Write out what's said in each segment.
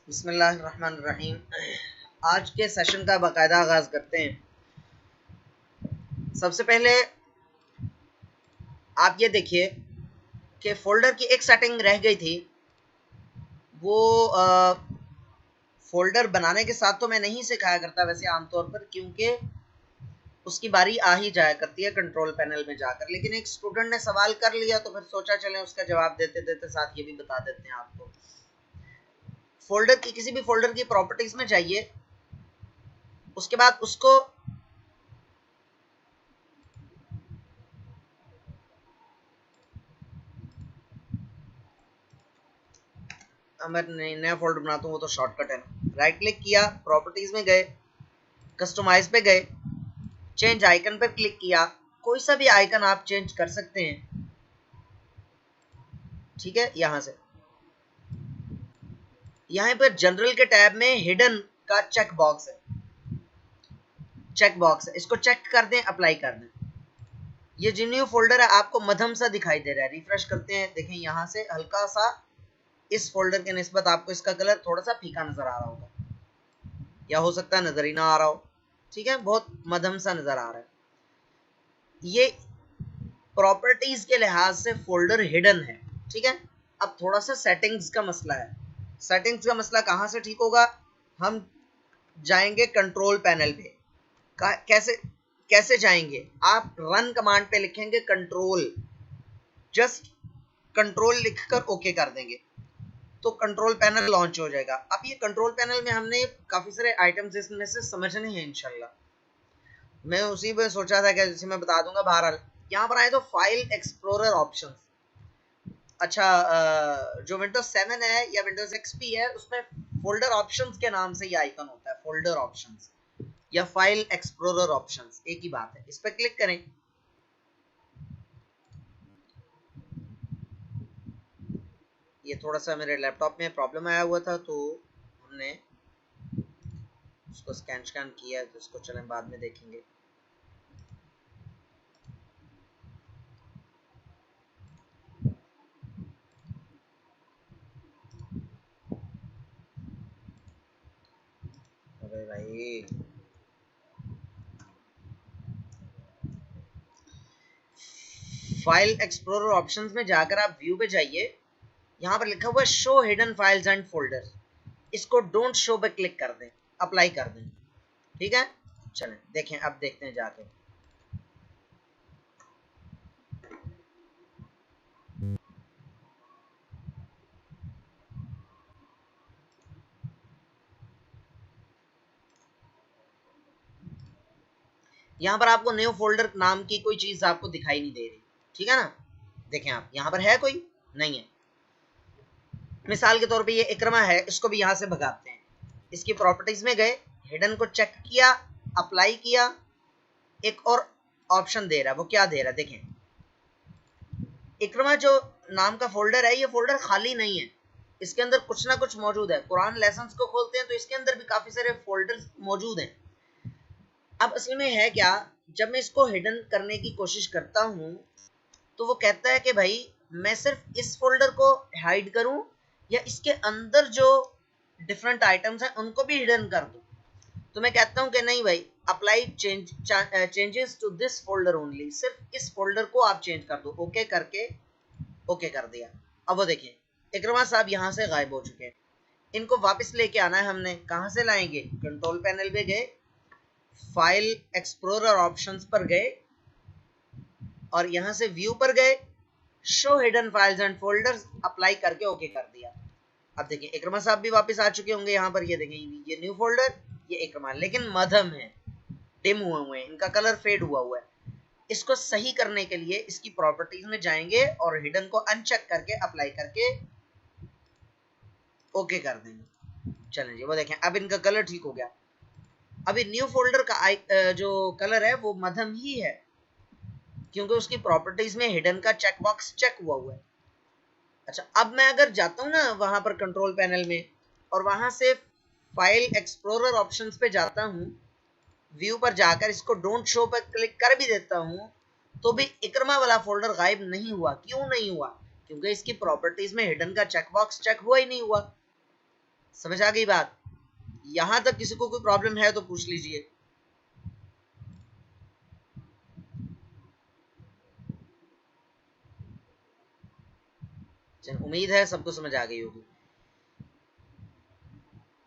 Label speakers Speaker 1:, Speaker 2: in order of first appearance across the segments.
Speaker 1: बिस्मिल्लाहिर्रहमानिर्रहीम। आज के सेशन का बाकायदा आगाज करते हैं। सबसे पहले आप ये देखिए कि फोल्डर की एक सेटिंग रह गई थी। वो फोल्डर बनाने के साथ तो मैं नहीं सिखाया करता वैसे आमतौर पर, क्योंकि उसकी बारी आ ही जाया करती है कंट्रोल पैनल में जाकर, लेकिन एक स्टूडेंट ने सवाल कर लिया तो फिर सोचा चले उसका जवाब देते देते साथ ये भी बता देते हैं आपको। फोल्डर की किसी भी फोल्डर की प्रॉपर्टीज में जाइए, उसके बाद उसको मैं नया फोल्डर बनाता हूँ, वो तो शॉर्टकट है। राइट क्लिक किया, प्रॉपर्टीज में गए, कस्टमाइज पे गए, चेंज आइकन पर क्लिक किया। कोई सा भी आइकन आप चेंज कर सकते हैं, ठीक है। यहां से यहां पर जनरल के टैब में हिडन का चेक बॉक्स है, इसको चेक कर दें, अप्लाई कर दें। ये जो न्यू फोल्डर है आपको मध्यम सा दिखाई दे रहा है। रिफ्रेश करते हैं, देखें यहां से हल्का सा इस फोल्डर के निस्बत आपको इसका कलर थोड़ा सा फीका नजर आ रहा होगा, या हो सकता है नजर ही ना आ रहा हो, ठीक है। बहुत मध्यम सा नजर आ रहा है। ये प्रॉपर्टीज के लिहाज से फोल्डर हिडन है, ठीक है। अब थोड़ा सा सेटिंग्स का मसला है। सेटिंग्स का मसला कहां से ठीक होगा? हम जाएंगे कंट्रोल पैनल पे। कैसे कैसे जाएंगे? आप रन कमांड पे लिखेंगे कंट्रोल, जस्ट कंट्रोल लिखकर ओके कर देंगे तो कंट्रोल पैनल लॉन्च हो जाएगा। अब ये कंट्रोल पैनल में हमने काफी सारे आइटम्स इसमें से समझने हैं इंशाल्लाह। मैं उसी में सोचा था कि जैसे मैं बता दूंगा। बहरहाल यहाँ पर आए तो फाइल एक्सप्लोरर ऑप्शंस। अच्छा, जो विंडोज 7 है या विंडोज एक्सपी है उसमें फोल्डर ऑप्शंस के नाम से ये आइकन होता है, फोल्डर ऑप्शंस या फाइल एक्सप्लोरर ऑप्शंस, एक ही बात है। इस पर क्लिक करें। ये थोड़ा सा मेरे लैपटॉप में प्रॉब्लम आया हुआ था तो हमने उसको स्कैन किया है, तो इसको चलें बाद में देखेंगे। अरे भाई, फाइल एक्सप्लोरर ऑप्शंस में जाकर आप व्यू पे जाइए। यहाँ पर लिखा हुआ है show hidden files and folders, इसको डोंट शो पे क्लिक कर दें, अप्लाई कर दें, ठीक है। चलें देखें, अब देखते हैं जाके। यहाँ पर आपको न्यू फोल्डर नाम की कोई चीज आपको दिखाई नहीं दे रही, ठीक है ना। देखें आप, यहाँ पर है कोई? नहीं है। मिसाल के तौर पे ये इकरमा है, इसको भी यहाँ से भगाते हैं। इसकी प्रॉपर्टीज में गए, हिडन को चेक किया, अप्लाई किया, एक और ऑप्शन दे रहा है। वो क्या दे रहा है देखें। इकरमा जो नाम का फोल्डर है, ये फोल्डर खाली नहीं है, इसके अंदर कुछ ना कुछ मौजूद है। कुरान लेसन्स को खोलते हैं तो इसके अंदर भी काफी सारे फोल्डर्स मौजूद हैं। अब असल में है क्या, जब मैं इसको हिडन करने की कोशिश करता हूं तो वो कहता है कि भाई मैं सिर्फ इस फोल्डर को हाइड करूं या इसके अंदर जो डिफरेंट आइटम्स हैं उनको भी हिडन कर दूं। तो मैं कहता हूं कि नहीं भाई, apply changes to this folder only, सिर्फ इस फोल्डर को आप चेंज कर दो। ओके करके ओके कर दिया। अब वो देखिए इकरमा साहब यहाँ से गायब हो चुके हैं। इनको वापस लेके आना है हमने। कहाँ से लाएंगे? कंट्रोल पैनल पे गए, फाइल एक्सप्लोरर ऑप्शंस पर गए और यहाँ से व्यू पर गए, show hidden files and folders, apply करके ओके कर दिया। अब देखिए इकरमा साहब भी वापस आ चुके होंगे यहाँ पर। ये देखें, ये न्यू फोल्डर, ये इकरमा, लेकिन मध्यम है, डिम हुए हैं, इनका कलर फेड हुआ है। इसको सही करने के लिए इसकी प्रॉपर्टीज में जाएंगे और हिडन को अनचेक करके अप्लाई करके ओके कर देंगे। चलें जी, वो देखें अब इनका कलर ठीक हो गया। अभी न्यू फोल्डर का जो कलर है वो मध्यम ही है, क्योंकि उसकी प्रॉपर्टीज में हिडन का चेक बॉक्स चेक हुआ है। अच्छा, अब मैं अगर जाता हूँ ना वहां पर कंट्रोल पैनल में और वहां से फाइल एक्सप्लोरर ऑप्शंस पे जाता हूँ, व्यू पर जाकर इसको डोंट शो पर क्लिक कर भी देता हूँ, तो भी इकरमा वाला फोल्डर गायब नहीं हुआ। क्यों नहीं हुआ? क्योंकि इसकी प्रॉपर्टीज में हिडन का चेक बॉक्स चेक हुआ ही नहीं हुआ। समझ आ गई बात? यहां तक किसी को कोई प्रॉब्लम है तो पूछ लीजिए। उम्मीद है सबको समझ आ गई होगी।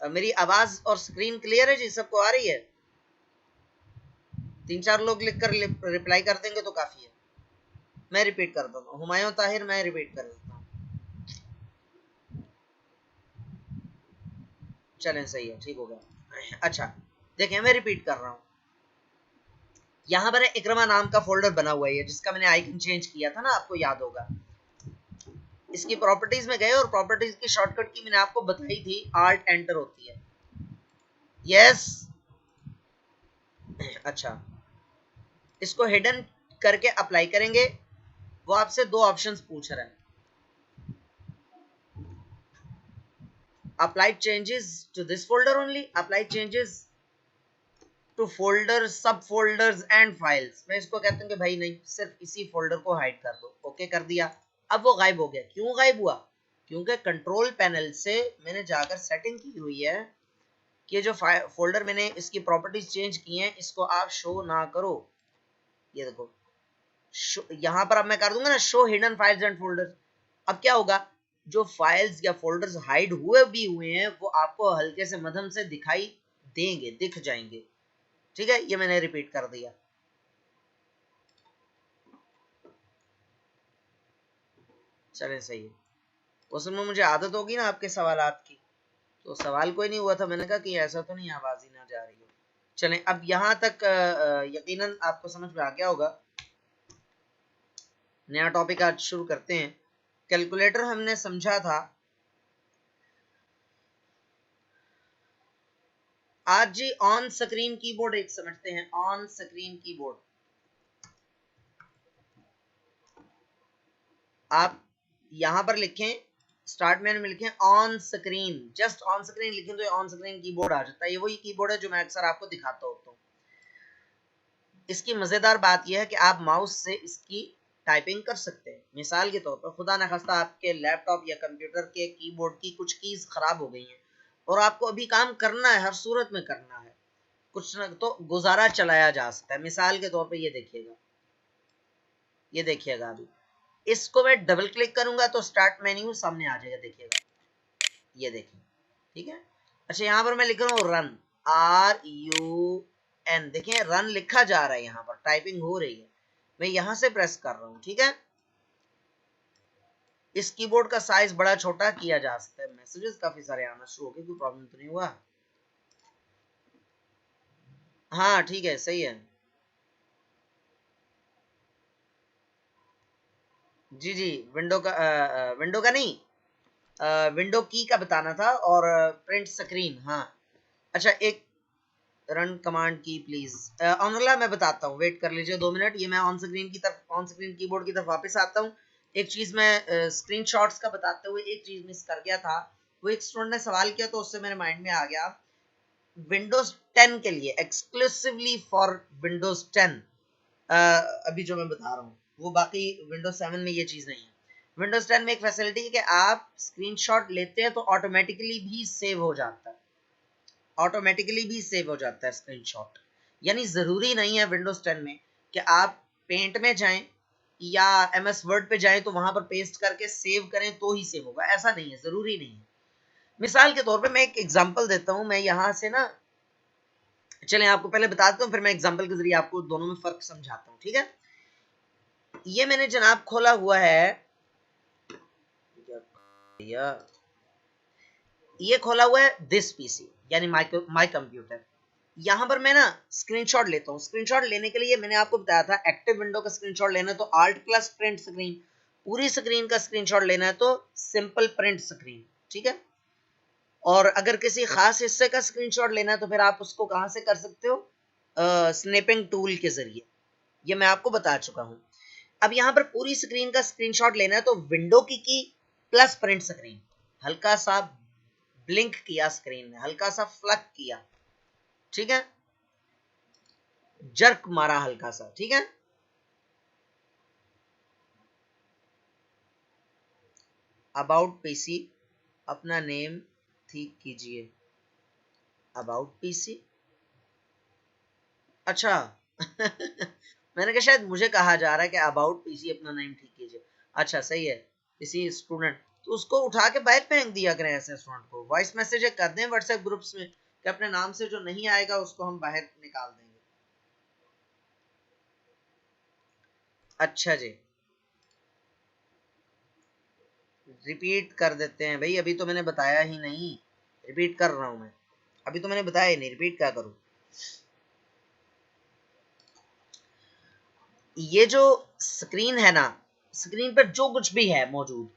Speaker 1: मेरी आवाज और स्क्रीन क्लियर है जी? सबको आ रही है? 3-4 लोग लिखकर रिप्लाई कर देंगे तो काफी है। मैं रिपीट कर दूंगा, हुमायूं ताहिर, मैं रिपीट कर देता हूँ। चलें, सही है, ठीक हो गया। अच्छा देखें, मैं रिपीट कर रहा हूँ। यहाँ पर इकरमा नाम का फोल्डर बना हुआ है जिसका मैंने आइकन चेंज किया था ना, आपको याद होगा। इसकी प्रॉपर्टीज में गए और प्रॉपर्टीज की शॉर्टकट की मैंने आपको बताई थी, आल्ट एंटर होती है। यस, अच्छा, इसको हिडन करके अप्लाई करेंगे। वो आपसे दो ऑप्शंस पूछ रहे हैं, apply changes to this folder only, apply changes to folder, subfolders and files. मैं इसको कहता हूँ कि भाई नहीं, सिर्फ इसी फोल्डर को हाइड कर दो। ओके कर दिया। अब वो गायब हो गया। क्यों गायब हुआ? क्योंकि कंट्रोल पैनल से मैंने जाकर सेटिंग की हुई है कि जो फोल्डर मैंने इसकी प्रॉपर्टीज चेंज की हैं इसको आप शो ना करो। ये देखो, यहां पर अब मैं कर दूंगा ना show hidden files and folders. अब क्या होगा, जो फाइल्स या फोल्डर्स हाइड हुए हैं वो आपको हल्के से मध्यम से दिखाई देंगे, दिख जाएंगे। ठीक है, ये मैंने रिपीट कर दिया। चलें, सही है। उस में मुझे आदत होगी ना आपके सवालात की, तो सवाल कोई नहीं हुआ था, मैंने कहा कि ऐसा तो नहीं आवाज ही ना जा रही हो। चलें, अब यहां तक यकीनन आपको समझ में आ गया होगा। नया टॉपिक आज शुरू करते हैं। कैलकुलेटर हमने समझा था। आज जी ऑन स्क्रीन कीबोर्ड एक समझते हैं। ऑन स्क्रीन कीबोर्ड, आप यहां पर लिखें, स्टार्ट मेन्यू में लिखें on screen, just on screen लिखें तो ऑन स्क्रीन कीबोर्ड आ जाता है। ये वही कीबोर्ड है जो मैं अक्सर आपको दिखाता होता हूँ। इसकी मजेदार बात यह है कि आप माउस से इसकी टाइपिंग कर सकते हैं। मिसाल के तौर पर खुदा न खास्ता आपके लैपटॉप या कंप्यूटर के कीबोर्ड की कुछ कीज खराब हो गई हैं और आपको अभी काम करना है, हर सूरत में करना है, कुछ न तो गुजारा चलाया जा सकता है। मिसाल के तौर पर ये देखिएगा, ये देखिएगा, अभी इसको मैं डबल क्लिक करूंगा तो स्टार्ट मेन्यू सामने आ जाएगा, देखिएगा, ये देखिए, ठीक है। अच्छा, यहां पर मैं लिख रहा हूँ रन, RUN, देखिए रन लिखा जा रहा है, यहां पर टाइपिंग हो रही है। मैं यहां से प्रेस कर रहा हूं, ठीक है। इस कीबोर्ड का साइज बड़ा छोटा किया जा सकता है। मैसेजेस काफी सारे आना शुरू हो गए, कोई प्रॉब्लम तो नहीं हुआ? हाँ ठीक है, सही है। जी जी, विंडो का नहीं, विंडो की का बताना था, और प्रिंट स्क्रीन, हाँ। अच्छा, एक रन कमांड की प्लीज, ऑनरला मैं बताता हूँ, वेट कर लीजिए 2 मिनट। ये मैं ऑन स्क्रीन की तरफ, ऑन स्क्रीन कीबोर्ड की तरफ वापस आता हूँ। एक चीज मैं स्क्रीनशॉट्स का बताते हुए एक चीज मिस कर गया था। वो एक स्टूडेंट ने सवाल किया तो उससे मेरे माइंड में आ गया, विंडोज 10 के लिए एक्सक्लूसिवली फॉर विंडोज 10, अभी जो मैं बता रहा हूँ वो, बाकी विंडोज 7 में ये चीज नहीं है। विंडोज 10 में एक फैसिलिटी है कि आप स्क्रीनशॉट लेते हैं तो ऑटोमेटिकली भी सेव हो जाता है, ऑटोमेटिकली भी सेव हो जाता है स्क्रीनशॉट। यानी जरूरी नहीं है विंडोज 10 में कि आप पेंट में जाएं या MS वर्ड पे जाएं तो वहां पर पेस्ट करके सेव करें तो ही सेव होगा, ऐसा नहीं है, जरूरी नहीं है। मिसाल के तौर पे मैं एक एग्जांपल देता हूं, मैं यहां से ना, चलें आपको पहले बता देता हूं, फिर मैं एग्जांपल के जरिए आपको दोनों में फर्क समझाता हूं, ठीक है। ये मैंने जनाब खोला हुआ है, ये खोला हुआ है दिस PC, यानी माई कंप्यूटर। यहां पर मैं ना स्क्रीनशॉट लेता हूँ। स्क्रीनशॉट लेने के लिए मैंने आपको बताया था, एक्टिव विंडो का स्क्रीनशॉट लेना है तो Alt प्लस प्रिंट स्क्रीन, पूरी स्क्रीन का स्क्रीनशॉट लेना है तो सिंपल प्रिंट स्क्रीन, ठीक है। और अगर किसी खास हिस्से का स्क्रीनशॉट लेना है तो फिर आप उसको कहां से कर सकते हो, स्नैपिंग टूल के जरिए, ये मैं आपको बता चुका हूं। अब यहां पर पूरी स्क्रीन का स्क्रीनशॉट लेना है तो विंडो की प्लस प्रिंट स्क्रीन, हल्का सा ब्लिंक किया स्क्रीन ने, हल्का सा फ्लक किया, ठीक है, जर्क मारा हल्का सा, ठीक है। अबाउट PC, अपना नेम, ठीक कीजिए अबाउट पीसी। अच्छा मैंने कहा शायद मुझे कहा जा रहा है कि अबाउट पीसी अपना नेम ठीक कीजिए। अच्छा सही है, किसी स्टूडेंट तो उसको उठा के बाहर फेंक दिया करें, ऐसे स्टूडेंट को वॉइस मैसेज कर दें व्हाट्सएप ग्रुप्स में कि अपने नाम से जो नहीं आएगा उसको हम बाहर निकाल देंगे। अच्छा जी, रिपीट कर देते हैं भाई, अभी तो मैंने बताया ही नहीं, रिपीट कर रहा हूं मैं, अभी तो मैंने बताया ही नहीं, रिपीट क्या करूं। ये जो स्क्रीन है ना, स्क्रीन पर जो कुछ भी है मौजूद,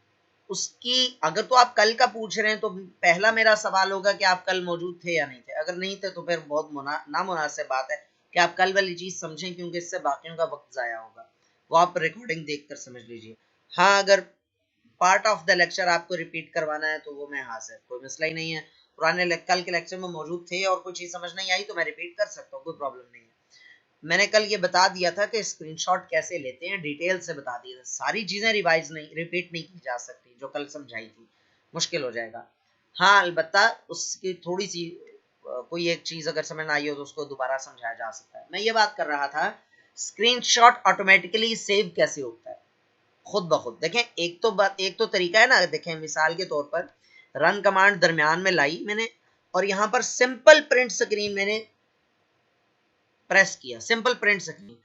Speaker 1: उसकी अगर तो आप कल का पूछ रहे हैं तो पहला मेरा सवाल होगा कि आप कल मौजूद थे या नहीं थे। अगर नहीं थे तो फिर बहुत नामुनासिब बात है कि आप कल वाली चीज समझें, क्योंकि इससे बाकियों का वक्त जाया होगा। वो आप रिकॉर्डिंग देखकर समझ लीजिए। हाँ, अगर पार्ट ऑफ द लेक्चर आपको रिपीट करवाना है तो वो मैं हाजिर, कोई मसला ही नहीं है। कल के लेक्चर में मौजूद थे और कोई चीज समझ नहीं आई तो मैं रिपीट कर सकता हूँ, कोई प्रॉब्लम नहीं है। मैंने कल ये बता दिया था कि स्क्रीनशॉट कैसे लेते हैं, डिटेल से बता दिया था। सारी चीजें रिवाइज नहीं, रिपीट नहीं की जा सकती जो कल समझाई थी, मुश्किल हो जाएगा। हाँ अलबत्ता उसकी थोड़ी सी कोई एक चीज अगर समझ ना आई हो तो उसको दोबारा समझाया जा सकता है। मैं ये बात कर रहा था स्क्रीनशॉट ऑटोमेटिकली सेव कैसे होता है खुद ब खुद। देखें एक तो तरीका है ना, देखें मिसाल के तौर पर रन कमांड दरमियान में लाई मैंने और यहां पर सिंपल प्रिंट स्क्रीन मैंने प्रेस किया, सिंपल प्रिंट स्क्रीन।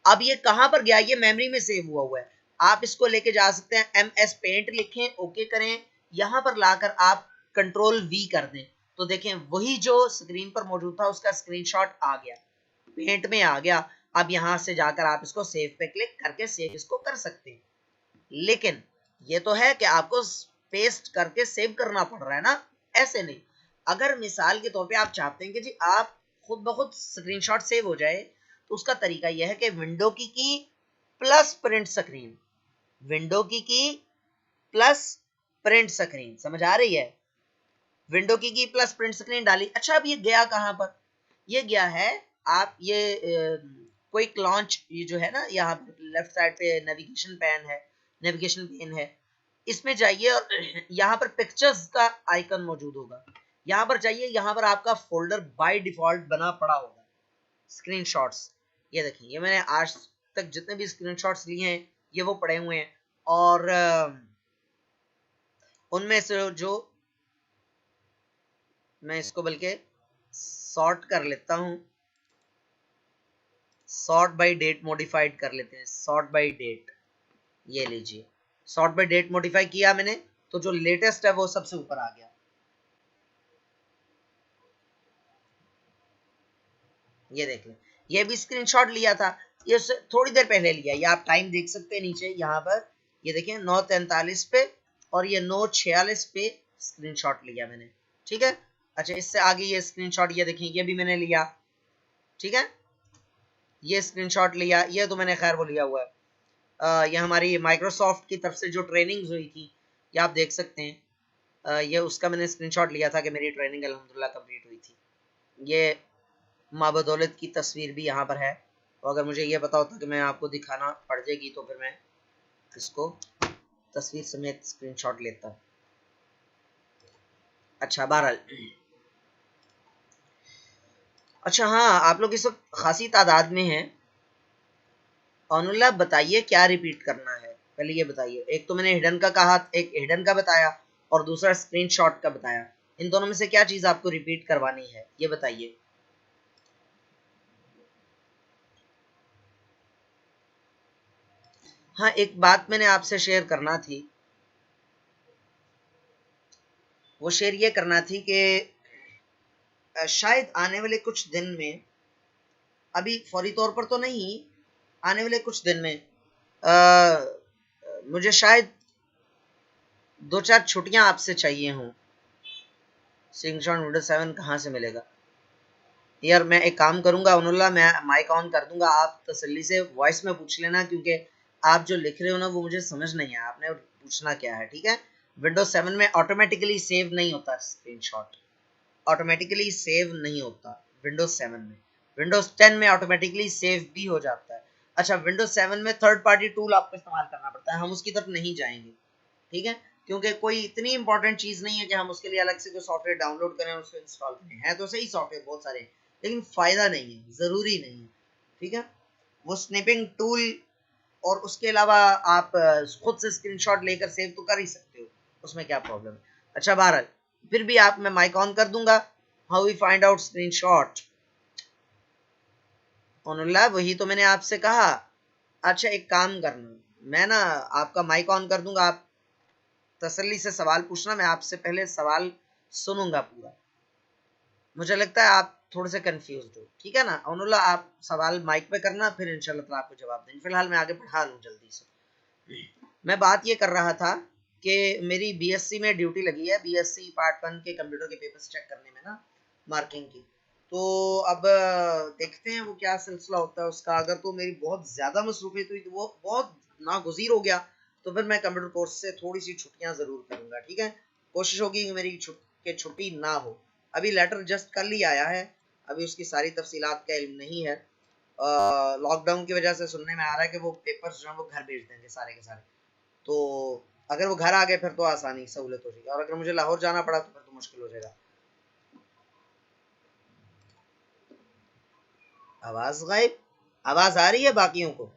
Speaker 1: अब ये कहां पर गया, ये मेमोरी में सेव हुआ है। आप इसको लेके जा सकते हैं, MS पेंट लिखें, ओके करें, यहां पर लाकर आप कंट्रोल V कर दें तो देखें वही जो स्क्रीन पर मौजूद था उसका स्क्रीनशॉट आ गया, पेंट में आ गया। अब यहां से जाकर आप इसको सेव पे क्लिक करके सेव इसको कर सकते हैं। लेकिन ये तो है कि आपको पेस्ट करके सेव करना पड़ रहा है ना, ऐसे नहीं। अगर मिसाल के तौर पे आप चाहते हैं कि जी आप खुद ब खुद स्क्रीनशॉट सेव हो जाए तो उसका तरीका यह है कि विंडो की प्लस प्रिंट स्क्रीन, विंडो की प्लस प्रिंट स्क्रीन, समझ आ रही है। विंडो की प्लस प्रिंट स्क्रीन डाली। अच्छा अब ये गया कहां पर, ये गया है आप ये क्विक लॉन्च, ये जो है ना यहाँ पर लेफ्ट साइड पे नेविगेशन पैन है, नेविगेशन पेन है, इसमें जाइए और यहाँ पर पिक्चर्स का आइकन मौजूद होगा, यहाँ पर जाइए, यहाँ पर आपका फोल्डर बाय डिफॉल्ट बना पड़ा होगा स्क्रीनशॉट्स। ये देखिए, ये मैंने आज तक जितने भी स्क्रीनशॉट्स लिए हैं ये वो पड़े हुए हैं और उनमें से जो मैं इसको बल्कि सॉर्ट कर लेता हूं, सॉर्ट बाय डेट मॉडिफाइड कर लेते हैं, सॉर्ट बाय डेट। ये लीजिए, सॉर्ट बाय डेट मॉडिफाई किया मैंने तो जो लेटेस्ट है वो सबसे ऊपर आ गया। ये देख लें, ये भी स्क्रीनशॉट लिया था, ये थोड़ी देर पहले लिया, ये आप टाइम देख सकते हैं नीचे यहाँ पर, ये देखें 9:43 पे और ये 9:46 पे स्क्रीनशॉट लिया मैंने, ठीक है। अच्छा इससे आगे ये स्क्रीनशॉट, ये देखें ये भी मैंने लिया, ठीक है, ये स्क्रीनशॉट लिया, ये तो मैंने खैर वो लिया हुआ है। ये हमारी माइक्रोसॉफ्ट की तरफ से जो ट्रेनिंग्स हुई थी ये आप देख सकते हैं। ये उसका मैंने स्क्रीनशॉट लिया था कि मेरी ट्रेनिंग अल्हम्दुलिल्लाह कंप्लीट हुई थी। ये माबदौलत की तस्वीर भी यहाँ पर है, तो अगर मुझे ये पता होता कि मैं आपको दिखाना पड़ जाएगी तो फिर मैं इसको तस्वीर समेत स्क्रीनशॉट लेता। अच्छा बहरहाल, अच्छा हाँ आप लोग इस वक्त खासी तादाद में हैं। अनुल्लाह बताइए क्या रिपीट करना है, पहले ये बताइए। एक तो मैंने हिडन का कहा, एक हिडन का बताया और दूसरा स्क्रीनशॉट का बताया। इन दोनों में से क्या चीज आपको रिपीट करवानी है ये बताइए। हाँ एक बात मैंने आपसे शेयर करना थी, वो शेयर ये करना थी कि शायद आने वाले कुछ दिन में, अभी फौरी तौर पर तो नहीं, आने वाले कुछ दिन में मुझे शायद 2-4 छुट्टियां आपसे चाहिए हों। स्क्रीनशॉट विंडोज 7 कहाँ से मिलेगा यार। मैं एक काम करूंगा अनुल्लाह, मैं माइक ऑन कर दूंगा, आप तसल्ली से वॉइस में पूछ लेना, क्योंकि आप जो लिख रहे हो ना वो मुझे समझ नहीं है आपने पूछना क्या है, ठीक है। विंडोज 7 में ऑटोमेटिकली सेव नहीं होता स्क्रीनशॉट, ऑटोमेटिकली सेव नहीं होता विंडोज 7 में। विंडोज 10 में ऑटोमेटिकली सेव भी हो जाता है। अच्छा विंडोज 7 में थर्ड पार्टी टूल आपको इस्तेमाल करना पड़ता है, हम उसकी तरफ नहीं जाएंगे, ठीक है। क्योंकि कोई इतनी इंपॉर्टेंट चीज नहीं है कि हम उसके लिए अलग से कोई सॉफ्टवेयर डाउनलोड करें और उसको इंस्टॉल करें। है तो सही सॉफ्टवेयर बहुत सारे, लेकिन फायदा नहीं है, जरूरी नहीं है। ठीक है, वो स्निपिंग टूल और उसके अलावा आप खुद से स्क्रीनशॉट लेकर सेव तो कर ही सकते हो, उसमें क्या प्रॉब्लम है। अच्छा बहरहाल, फिर भी आप, मैं माइक ऑन कर दूंगा। How we find out screenshot? ओनुल्ला, वही तो मैंने आपसे कहा। अच्छा एक काम करना, मैं ना आपका माइक ऑन कर दूंगा, आप तसल्ली से सवाल पूछना, मैं आपसे पहले सवाल सुनूंगा पूरा। मुझे लगता है आप थोड़े से कंफ्यूज हो, ठीक है ना ओनुल्ला? आप सवाल माइक पे करना, फिर इंशाल्लाह ताला आपको जवाब देंगे। फिलहाल मैं आगे बढ़ा लूं जल्दी से। मैं बात ये कर रहा था कि मेरी बीएससी में ड्यूटी लगी है, बीएससी पार्ट 1 के कंप्यूटर के पेपर्स चेक करने में ना, मार्किंग की। तो अब देखते हैं वो क्या सिलसिला होता है उसका। अगर तो मेरी बहुत ज़्यादा मसरूफियत हुई तो वो बहुत नागुज़ीर हो गया, तो फिर मैं कंप्यूटर कोर्स से थोड़ी सी छुट्टियां ज़रूर करूँगा। ठीक है, कोशिश होगी कि मेरी छुट्टी ना हो। अभी लेटर जस्ट कल ही आया है, अभी उसकी सारी तफसीलात का इल्म नहीं है। लॉकडाउन की वजह से सुनने में आ रहा है कि वो पेपर्स जो हैं वो घर भेज देंगे सारे के सारे। तो अगर वो घर आ गए फिर तो आसानी सहूलत हो जाएगी, और अगर मुझे लाहौर जाना पड़ा तो फिर तो मुश्किल हो जाएगा। आवाज गायब, आवाज आ रही है बाकियों को?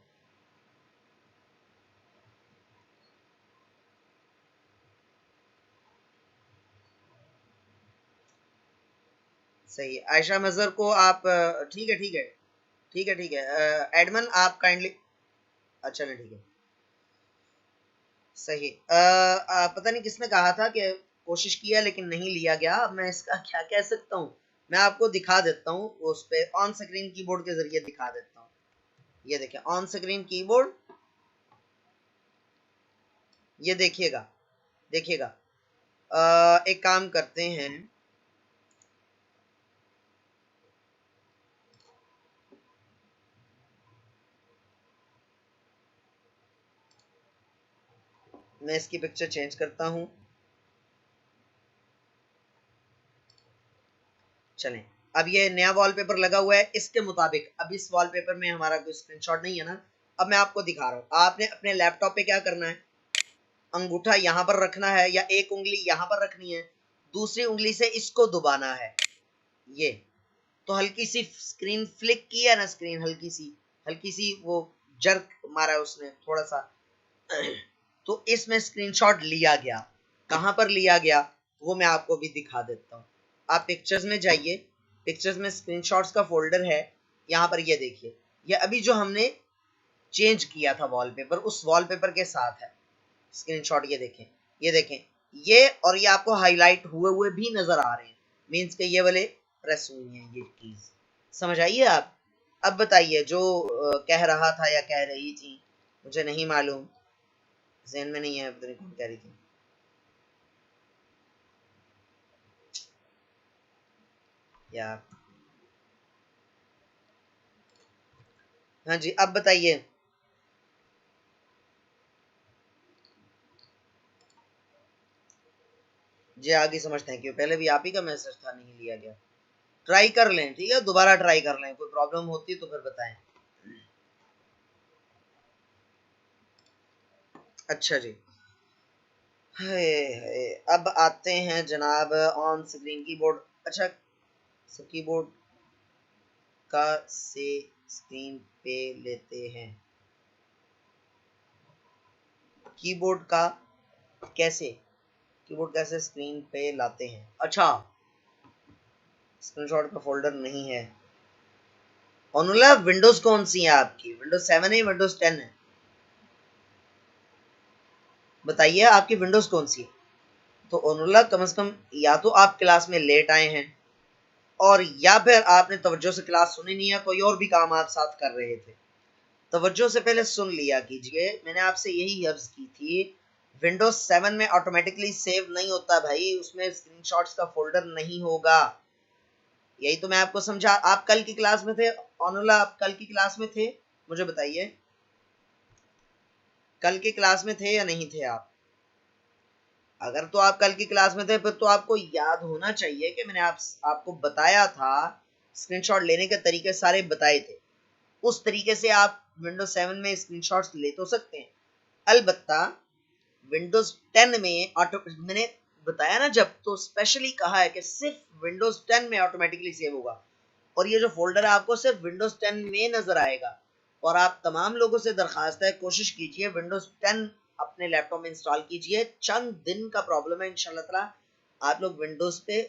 Speaker 1: सही है, आयशा मजहर को आप ठीक है ठीक है ठीक है ठीक है, एडमन आप काइंडली, अच्छा नहीं ठीक है, सही। पता नहीं किसने कहा था कि कोशिश किया लेकिन नहीं लिया गया। अब मैं इसका क्या कह सकता हूँ, मैं आपको दिखा देता हूँ, उस पे ऑन स्क्रीन कीबोर्ड के जरिए दिखा देता हूँ। ये देखिए ऑन स्क्रीन कीबोर्ड, ये देखिएगा, देखिएगा। एक काम करते हैं, मैं इसकी पिक्चर चेंज करता हूँ। चलें, अब ये नया वॉलपेपर लगा हुआ है, इसके मुताबिक अब इस वॉलपेपर में हमारा कोई स्क्रीनशॉट नहीं है ना। अब मैं आपको दिखा रहा हूँ, आपने अपने लैपटॉप पे क्या करना है, अंगूठा यहाँ पर रखना है या एक उंगली यहाँ पर रखनी है, दूसरी उंगली से इसको दबाना है। ये तो हल्की सी स्क्रीन फ्लिक की है ना, स्क्रीन हल्की सी वो जर्क मारा है उसने थोड़ा सा, तो इसमें स्क्रीनशॉट लिया गया। कहां पर लिया गया वो मैं आपको भी दिखा देता हूँ। आप पिक्चर्स में जाइए, पिक्चर्स में स्क्रीनशॉट्स का फोल्डर है, यहाँ पर ये देखिए, ये अभी जो हमने चेंज किया था वॉलपेपर, उस वॉलपेपर के साथ है स्क्रीनशॉट। ये देखें, ये देखें, ये और ये आपको हाईलाइट हुए हुए भी नजर आ रहे हैं, मीन्स के ये वाले प्रेस हुई हैं ये कीज। समझ आइए आप? अब बताइए, जो कह रहा था या कह रही थी, मुझे नहीं मालूम, ज़हन में नहीं है, पता नहीं कौन कह रही थी। या हाँ जी, अब बताइए। जी आगे समझ, थैंक यू। पहले भी आप ही का मैसेज था, नहीं लिया गया। ट्राई कर लें, ठीक है, दोबारा ट्राई कर लें, कोई प्रॉब्लम होती है तो फिर बताएं। अच्छा जी, अब आते हैं जनाब ऑन स्क्रीन कीबोर्ड। अच्छा, कीबोर्ड का से स्क्रीन पे लेते हैं, कीबोर्ड का कैसे, कीबोर्ड कैसे स्क्रीन पे लाते हैं। अच्छा, स्क्रीनशॉट का फोल्डर नहीं है। अनुला, विंडोज कौन सी है आपकी? विंडोज 7 है, विंडोज 10 है? बताइए आपकी विंडोज कौन सी है। तो अनुला, कम से कम या तो आप क्लास में लेट आए हैं, और या फिर आपने तवज्जो से क्लास सुनी नहीं है, कोई और भी काम आप साथ कर रहे थे। तवज्जो से पहले सुन लिया कीजिए, मैंने आपसे यही अर्ज की थी, विंडोज 7 में ऑटोमेटिकली सेव नहीं होता भाई, उसमें स्क्रीनशॉट्स का फोल्डर नहीं होगा। यही तो मैं आपको समझा। आप कल की क्लास में थे अनुला, आप कल की क्लास में थे? मुझे बताइए, कल की क्लास में थे या नहीं थे आप? अगर तो आप कल की क्लास में थे फिर तो आपको याद होना चाहिए कि मैंने आपको बताया था, स्क्रीनशॉट लेने के तरीके सारे बताए थे। उस तरीके से आप विंडोज 7 में स्क्रीनशॉट्स ले तो सकते हैं। अलबत्ता विंडोज 10 में ऑटो, मैंने बताया ना जब, तो स्पेशली कहा है कि सिर्फ विंडोज 10 में ऑटोमेटिकली सेव होगा, और ये जो फोल्डर है आपको सिर्फ विंडोज 10 में नजर आएगा। और आप तमाम लोगों से दरखास्त है, कोशिश कीजिए विंडोज 10 अपने लैपटॉप में इंस्टॉल कीजिए। चंद दिन का प्रॉब्लम है, इंशाल्लाह ताला आप लोग विंडोज पे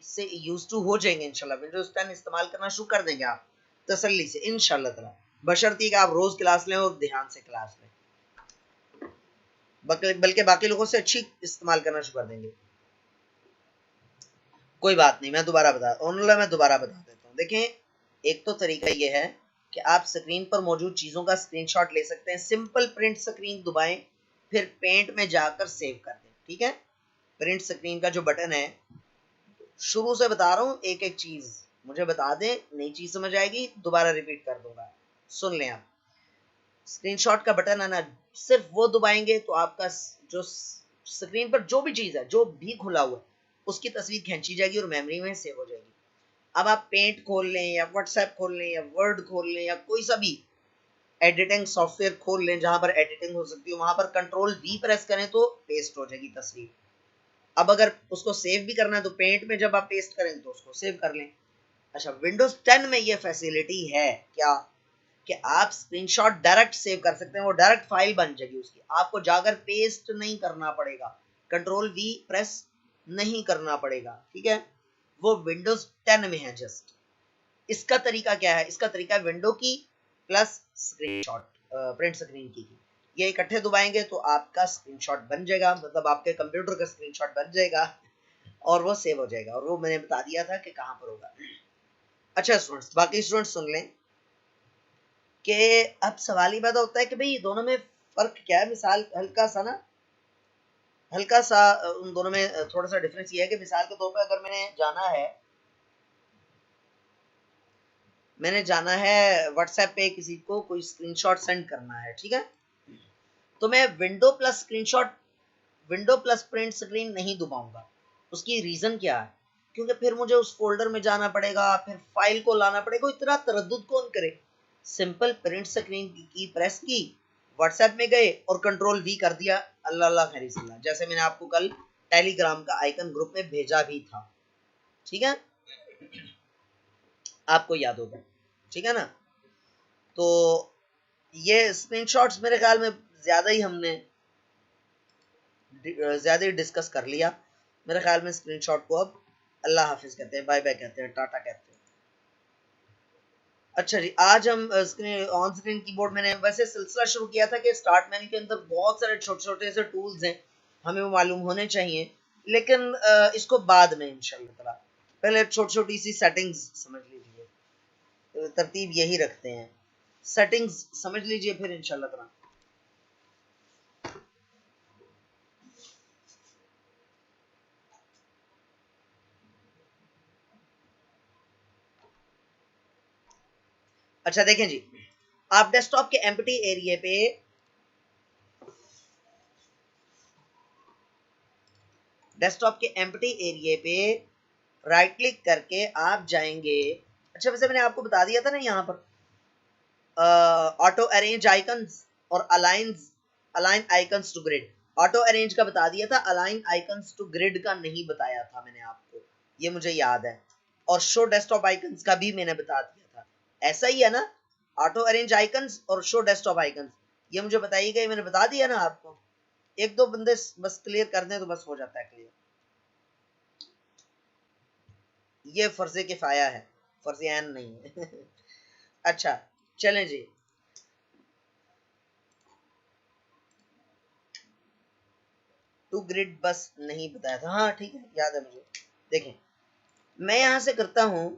Speaker 1: से यूज टू हो जाएंगे। इंशाल्लाह विंडोज 10 इस्तेमाल करना शुरू कर देंगे आप तसल्ली से इंशाल्लाह ताला, बशर्ते कि आप रोज क्लास लें और ध्यान से क्लास लें, बल्कि बाकी लोगों से अच्छी इस्तेमाल करना शुरू कर देंगे। कोई बात नहीं, मैं दोबारा बता देता हूँ। देखें, एक तो तरीका ये है कि आप स्क्रीन पर मौजूद चीजों का स्क्रीनशॉट ले सकते हैं, सिंपल प्रिंट स्क्रीन दबाएं, फिर पेंट में जाकर सेव कर दें। ठीक है, प्रिंट स्क्रीन का जो बटन है, शुरू से बता रहा हूँ, एक एक चीज मुझे बता दें, नई चीज समझ आएगी दोबारा रिपीट कर दूंगा, सुन लें आप। स्क्रीनशॉट का बटन है ना, सिर्फ वो दबाएंगे तो आपका जो स्क्रीन पर जो भी चीज है, जो भी खुला हुआ है, उसकी तस्वीर खींची जाएगी और मेमोरी में सेव हो जाएगी। अब आप पेंट खोल लें या व्हाट्सएप खोल लें या वर्ड खोल लें या कोई सा भी एडिटिंग सॉफ्टवेयर खोल लें जहां पर एडिटिंग हो सकती है, वहां पर कंट्रोल वी प्रेस करें तो पेस्ट हो जाएगी तस्वीर। अब अगर उसको सेव भी करना है तो पेंट में जब आप पेस्ट करें तो उसको सेव कर लें। अच्छा, विंडोज 10 में ये फैसिलिटी है क्या कि आप स्क्रीनशॉट डायरेक्ट सेव कर सकते हैं, वो डायरेक्ट फाइल बन जाएगी उसकी, आपको जाकर पेस्ट नहीं करना पड़ेगा, कंट्रोल वी प्रेस नहीं करना पड़ेगा। ठीक है, वो विंडोज 10 में है जस्ट। इसका तरीका क्या है? इसका तरीका है विंडो की प्लस स्क्रीनशॉट, प्रिंट स्क्रीन की। ये इकट्ठे दबाएंगे तो आपका स्क्रीनशॉट बन जाएगा, मतलब आपके कंप्यूटर का स्क्रीनशॉट बन जाएगा और वो सेव हो जाएगा, और वो मैंने बता दिया था कि कहां पर होगा। अच्छा स्टूडेंट्स, बाकी स्टूडेंट्स सुन लें कि अब सवाल ही पैदा होता है कि भाई दोनों में फर्क क्या है। मिसाल हल्का सा उन दोनों में थोड़ा सा डिफरेंस ये है कि मिसाल के तौर पे अगर मैंने जाना है व्हाट्सएप पे किसी को कोई स्क्रीनशॉट सेंड करना है, ठीक है, तो मैं विंडो प्लस प्रिंट स्क्रीन नहीं दबाऊंगा। उसकी रीजन क्या है? क्योंकि फिर मुझे उस फोल्डर में जाना पड़ेगा, फिर फाइल को लाना पड़ेगा, इतना तरद्दुद कौन करे। सिंपल प्रिंट स्क्रीन की प्रेस की, व्हाट्सएप में गए और कंट्रोल वी कर दिया, अल्लाह अल्लाह खैर सल्ला, जैसे मैंने आपको कल टेलीग्राम का आइकन ग्रुप में भेजा भी था। ठीक है, आपको याद होगा, ठीक है ना। तो ये स्क्रीनशॉट्स मेरे ख्याल में हमने ज्यादा ही डिस्कस कर लिया। मेरे ख्याल में स्क्रीनशॉट को अब अल्लाह हाफिज कहते हैं, बाय बाय कहते हैं, टाटा कहते हैं। अच्छा जी, आज हम ऑन स्क्रीन कीबोर्ड, मैंने वैसे सिलसिला शुरू किया था कि स्टार्ट मेन्यू के अंदर बहुत सारे छोटे छोटे से टूल्स हैं, हमें वो मालूम होने चाहिए, लेकिन इसको बाद में इंशाल्लाह ताला, पहले छोटी छोटी सी सेटिंग्स समझ लीजिए, तरतीब यही रखते हैं, सेटिंग्स समझ लीजिए, फिर इंशाल्लाह ताला। अच्छा देखें जी, आप डेस्कटॉप के एम्प्टी एरिया पे राइट क्लिक करके आप जाएंगे। अच्छा, वैसे मैंने आपको बता दिया था ना यहाँ पर ऑटो अरेंज आइकन्स और align icons to grid. Auto arrange का बता दिया था, अलाइन आइकन्स टू ग्रिड का नहीं बताया था मैंने आपको, ये मुझे याद है। और शो डेस्कटॉप आइकन्स का भी मैंने बता दिया था, ऐसा ही है ना, ऑटो अरेंज आइकन्स और शो डेस्कटॉप आइकन्स, ये मुझे बताई गई, मैंने बता दिया ना आपको। एक दो बंदे बस क्लियर कर दें तो बस हो जाता है क्लियर। ये फर्जे किफाया है, फर्जे ऐन नहीं है। अच्छा चलें जी, टू ग्रिड बस नहीं बताया था, हाँ ठीक है, याद है मुझे। देखें, मैं यहां से करता हूं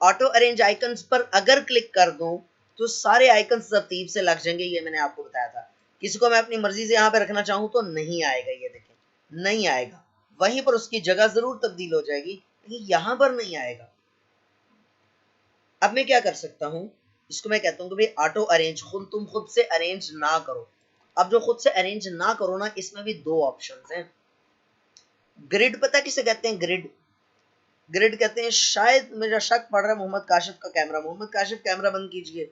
Speaker 1: ऑटो अरेंज आइकन्स पर, अगर क्लिक कर दूं तो सारे आइकन्स तरतीब से लग जाएंगे, ये मैंने आपको बताया था। किसी को मैं अपनी मर्जी से यहाँ पे रखना चाहूं तो नहीं आएगा, ये देखें नहीं आएगा, वहीं पर उसकी जगह जरूर तब्दील हो जाएगी, लेकिन यहां पर नहीं आएगा। अब मैं क्या कर सकता हूं, इसको मैं कहता हूं कि भाई ऑटो अरेंज, तुम खुद से अरेंज ना करो। अब जो खुद से अरेंज ना करो ना, इसमें भी दो ऑप्शंस हैं। ग्रिड पता किसे कहते हैं? ग्रिड कहते हैं, शायद मेरा शक पड़ रहा है मोहम्मद काशिफ का कैमरा, मोहम्मद काशिफ कैमरा बंद कीजिए,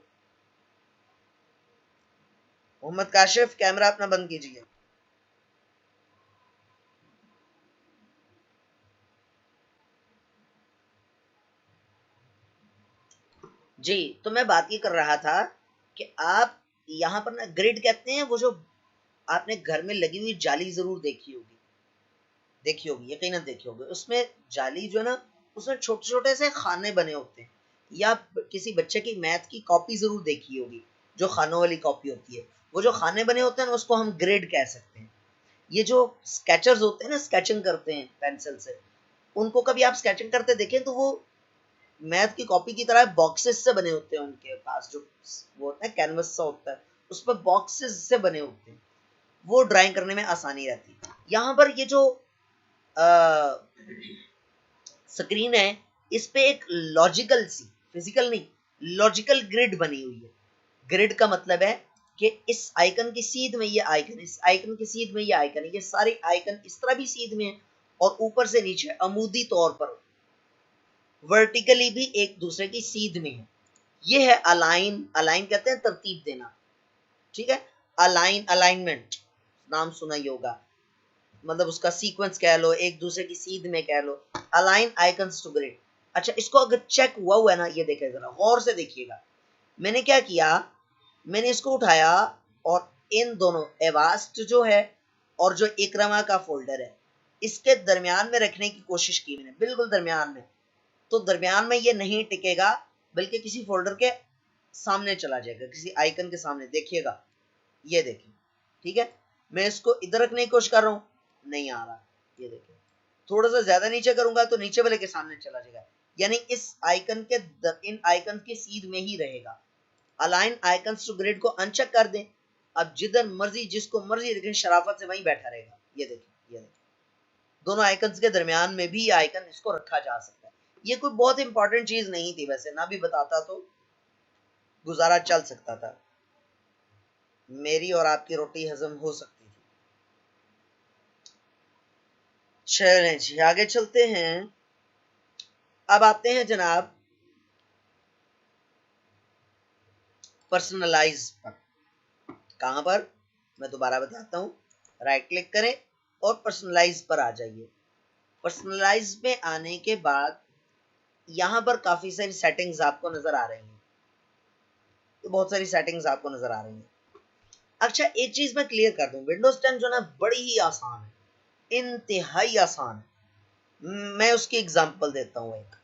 Speaker 1: मोहम्मद काशिफ कैमरा अपना बंद कीजिए। जी, तो मैं बात ये कर रहा था कि आप यहाँ पर ना ग्रिड कहते हैं वो जो आपने घर में लगी हुई जाली जरूर देखी होगी यकीनन देखी होगी। उसमें जाली जो है ना, उसमें छोटे छोटे से खाने बने होते हैं। या किसी बच्चे की मैथ की कॉपी जरूर देखी होगी, जो खानों वाली कॉपी होती है। वो जो खाने बने होते हैं ना, उसको हम ग्रिड कह सकते हैं। ये जो स्केचर्स होते हैं ना, स्केचिंग करते हैं पेंसिल से, उनको कभी आप स्केचिंग करते देखें तो वो मैथ की कॉपी की तरह बॉक्सेस से बने होते हैं। उनके पास जो वो होता है कैनवस सा होता है, उस पर बॉक्सेस से बने होते हैं। वो ड्राइंग करने में आसानी रहती है। यहाँ पर ये जो स्क्रीन है, इस पे एक लॉजिकल सी, फिजिकल नहीं, लॉजिकल ग्रिड बनी हुई है। ग्रिड का मतलब है कि इस आइकन की सीध में ये आइकन, इस आइकन की सीध में ये आइकन है, ये सारे आइकन इस तरह भी सीध में है और ऊपर से नीचे अमूदी तौर पर वर्टिकली भी एक दूसरे की सीध में है। ये है अलाइन। अलाइन कहते हैं तरतीब देना, ठीक है। अलाइन, अलाइनमेंट नाम सुना ही होगा, मतलब उसका सीक्वेंस कह लो, एक दूसरे की सीध में कह लो। Align icons to grid. अच्छा, इसको अगर चेक हुआ है ना, ये देखिए जरा गौर से देखिएगा। मैंने क्या किया, मैंने इसको उठाया और इन दोनों एवास्ट जो है और जो इकरमा का फोल्डर है, इसके दरमियान में रखने की कोशिश की मैंने, बिल्कुल दरमियान में। तो दरमियान में ये नहीं टिकेगा, बल्कि किसी फोल्डर के सामने चला जाएगा, किसी आइकन के सामने। देखिएगा, ये देखिए, ठीक है। मैं इसको इधर रखने की कोशिश कर रहा हूँ, नहीं आ रहा। ये देखिए, थोड़ा सा ज्यादा नीचे करूंगा तो नीचे वाले के सामने चला जाएगा, यानी इस आइकन के इन आइकन की सीध में ही रहेगा। अलाइन आइकन्स टू ग्रिड को अनचेक कर दें। अब जिधर मर्जी जिसको मर्जी, लेकिन शराफत से वहीं बैठा रहेगा। ये देखिए, ये देखिए, दोनों आइकन्स के दरमियान में भी ये आइकन, इसको रखा जा सकता है। ये कोई बहुत इंपॉर्टेंट चीज नहीं थी वैसे, ना भी बताता तो गुजारा चल सकता था, मेरी और आपकी रोटी हजम हो सकती थी। चलें जी, आगे चलते हैं। अब आते हैं जनाब पर्सनलाइज पर। कहां पर, मैं दोबारा बताता हूं। राइट क्लिक करें और पर्सनलाइज पर आ जाइए। पर्सनलाइज में आने के बाद यहां पर काफी सारी सेटिंग्स आपको नजर आ रही हैं। तो बहुत सारी सेटिंग्स आपको नजर आ रही हैं। अच्छा, एक चीज मैं क्लियर कर दूं, विंडोज 10 जो ना बड़ी ही आसान है, इंतहाई आसान है। मैं उसकी एग्जांपल देता हूं एक।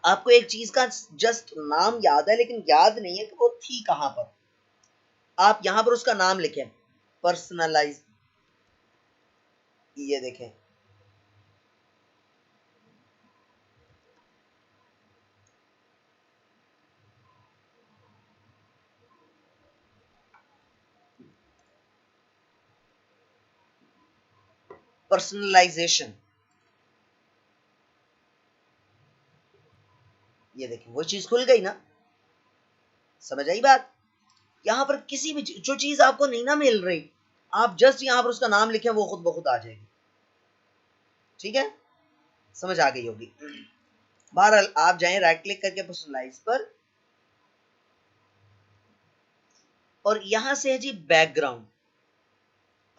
Speaker 1: आपको एक चीज का जस्ट नाम याद है, लेकिन याद नहीं है कि वो थी कहां पर। आप यहां पर उसका नाम लिखें, पर्सनलाइज। ये देखें, पर्सनलाइजेशन। ये देखें, वो चीज खुल गई ना, समझ आई बात। यहां पर किसी भी जो चीज आपको नहीं ना मिल रही, आप जस्ट यहां पर उसका नाम लिखें, वो खुद ब खुद आ जाएगी। ठीक है, समझ आ गई होगी। बहरहाल आप जाएं राइट क्लिक करके पर्सनलाइज पर, और यहां से है जी बैकग्राउंड।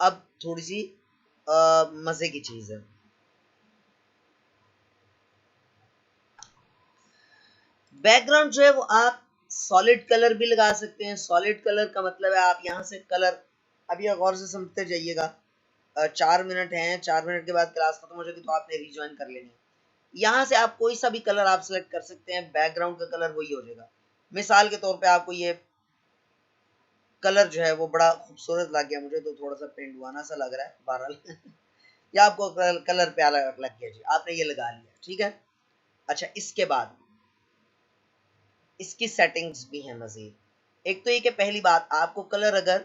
Speaker 1: अब थोड़ी सी मजे की चीज है। बैकग्राउंड जो है वो आप सॉलिड कलर भी लगा सकते हैं। सॉलिड कलर का मतलब है आप यहाँ से कलर, अभी आप गौर से समझते जाइएगा। 4 मिनट हैं, 4 मिनट के बाद क्लास खत्म हो जाएगी तो आपने रिज्वाइन कर लेनी है। यहाँ से आप कोई सा भी कलर आप सेलेक्ट कर सकते हैं, बैकग्राउंड का कलर वही हो जाएगा। मिसाल के तौर पे आपको ये कलर जो है वो बड़ा खूबसूरत लग गया मुझे, तो थोड़ा सा पेंडुआना सा लग रहा है। बहरहाल या आपको कलर प्यारा लग गया जी, आपने ये लगा लिया, ठीक है। अच्छा, इसके बाद इसकी सेटिंग्स भी हैं मजीद। एक तो ये कि पहली बात, आपको कलर अगर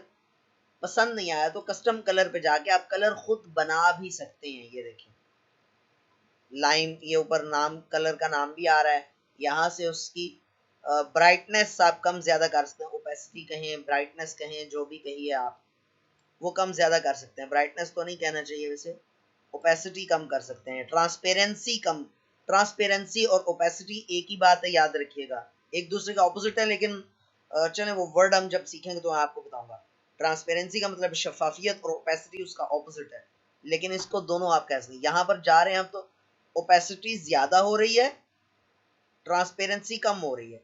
Speaker 1: पसंद नहीं आया तो कस्टम कलर पे जाके आप कलर खुद बना भी सकते हैं। ये देखिए, लाइन, ये ऊपर नाम, कलर का नाम भी आ रहा है। यहाँ से उसकी ब्राइटनेस आप कम ज्यादा कर सकते हैं, ओपेसिटी कहें, ब्राइटनेस कहें, जो भी कहिए आप, वो कम ज्यादा कर सकते हैं। ब्राइटनेस तो नहीं कहना चाहिए वैसे, ओपेसिटी कम कर सकते हैं, ट्रांसपेरेंसी कम। ट्रांसपेरेंसी और ओपेसिटी एक ही बात है, याद रखिएगा। एक दूसरे का ऑपोजिट है, लेकिन चले वो वर्ड हम जब सीखेंगे तो मैं आपको बताऊंगा। ट्रांसपेरेंसी का मतलब शफाफियत और ओपेसिटी उसका ऑपोजिट है, लेकिन इसको दोनों आप कह सकते हैं। यहाँ पर जा रहे हैं हम तो ओपेसिटी ज्यादा हो रही है, ट्रांसपेरेंसी कम हो रही है।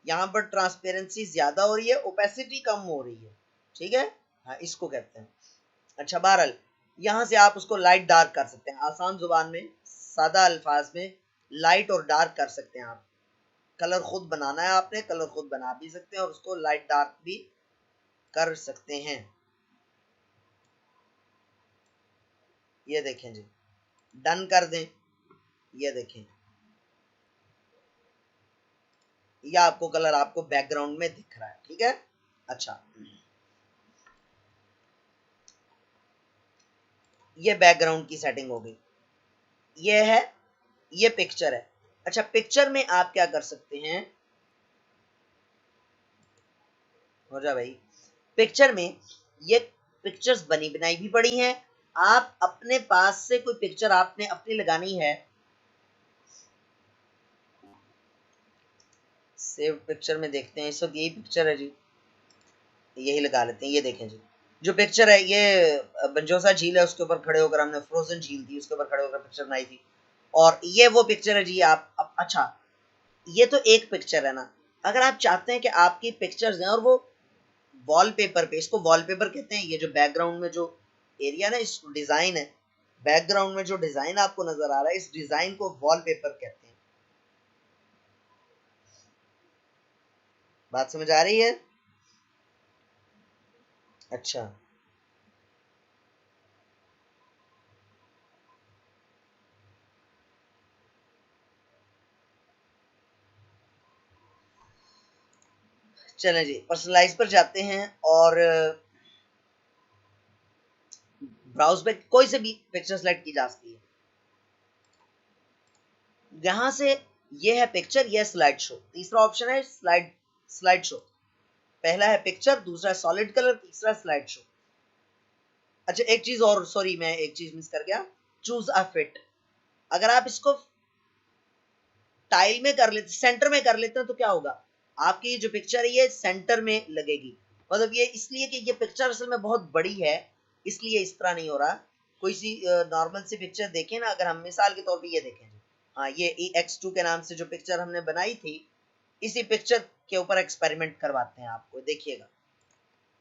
Speaker 1: यहाँ पर ट्रांसपेरेंसी ज्यादा हो रही है, ओपेसिटी कम हो रही है। ठीक है, हाँ इसको कहते हैं। अच्छा बहरहाल यहाँ से आप उसको लाइट डार्क कर सकते हैं, आसान जुबान में सादा अल्फाज में लाइट और डार्क कर सकते हैं आप। कलर खुद बनाना है आपने, कलर खुद बना भी सकते हैं और उसको लाइट डार्क भी कर सकते हैं। ये देखें जी, डन कर दें। ये देखें, ये आपको कलर आपको बैकग्राउंड में दिख रहा है। ठीक है, अच्छा ये बैकग्राउंड की सेटिंग हो गई। ये है, ये पिक्चर है। अच्छा पिक्चर में आप क्या कर सकते हैं, हो जा भाई, पिक्चर में ये पिक्चर्स बनी बनाई भी पड़ी हैं। आप अपने पास से कोई पिक्चर आपने अपनी लगानी है, सेव पिक्चर में देखते हैं। इस वक्त यही पिक्चर है जी, यही लगा लेते हैं। ये देखें जी, जो पिक्चर है ये बंजोसा झील है, उसके ऊपर खड़े होकर हमने, फ्रोजन झील थी उसके ऊपर खड़े होकर पिक्चर बनाई थी। और ये वो पिक्चर है जी। आप अच्छा ये तो एक पिक्चर है ना, अगर आप चाहते हैं कि आपकी पिक्चर्स हैं और वो वॉलपेपर पे, इसको वॉलपेपर कहते हैं। ये जो बैकग्राउंड में जो एरिया ना, इस डिजाइन है, बैकग्राउंड में जो डिजाइन आपको नजर आ रहा है, इस डिजाइन को वॉलपेपर कहते हैं। बात समझ आ रही है? अच्छा चलें जी, पर्सनलाइज पर जाते हैं और ब्राउज पे कोई से भी पिक्चर सेलेक्ट की जा सकती है। यहां से ये है पिक्चर, ये स्लाइड शो। तीसरा ऑप्शन है स्लाइड शो। पहला है पिक्चर, दूसरा सॉलिड कलर, तीसरा स्लाइड शो। अच्छा एक चीज और, सॉरी मैं एक चीज मिस कर गया, चूज अ फिट। अगर आप इसको टाइल में कर लेते, सेंटर में कर लेते हैं तो क्या होगा, आपकी जो पिक्चर है ये सेंटर में लगेगी। मतलब ये इसलिए कि ये पिक्चर असल में बहुत बड़ी है, इसलिए इस तरह नहीं हो रहा। कोई सी नॉर्मल सी पिक्चर देखें ना, अगर हम मिसाल के तौर पे ये देखें, हाँ ये EX2 के नाम से जो पिक्चर हमने बनाई थी, इसी पिक्चर के ऊपर एक्सपेरिमेंट करवाते हैं आपको। देखिएगा,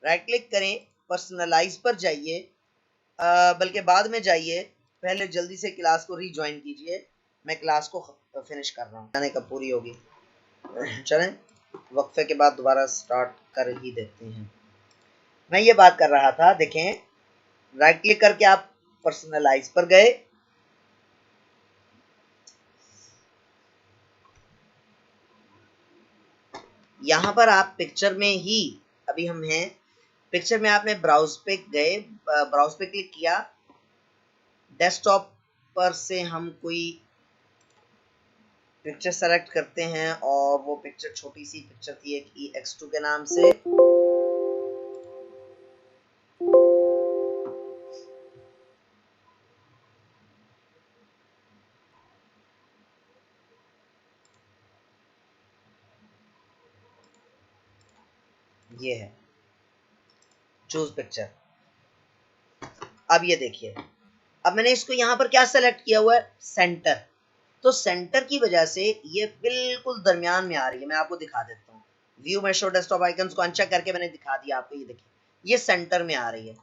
Speaker 1: राइट क्लिक करें, पर्सनलाइज पर जाइए, बल्कि बाद में जाइए, पहले जल्दी से क्लास को रीज्वाइन कीजिए। मैं क्लास को फिनिश कर रहा हूँ, जाने कब पूरी होगी। चलें वक्फे के बाद दोबारा स्टार्ट कर ही देते हैं। मैं ये बात कर रहा था, देखें राइट क्लिक करके आप पर्सनलाइज पर गए, यहां पर आप पिक्चर में ही, अभी हम हैं पिक्चर में, आपने ब्राउज पे गए, ब्राउज पे क्लिक किया, डेस्कटॉप पर से हम कोई पिक्चर सेलेक्ट करते हैं और वो पिक्चर छोटी सी पिक्चर थी एक EX2 के नाम से। ये है चूज पिक्चर। अब ये देखिए, अब मैंने इसको यहाँ पर क्या सेलेक्ट किया हुआ है, सेंटर। तो सेंटर की वजह से ये बिल्कुल दरमियान में आ रही है। मैं आपको दिखा देता हूँ, व्यू में शो डेस्कटॉप आइकन्स को अनचेक करके मैंने दिखा दिया आपको। ये देखिए ये सेंटर में आ रही है।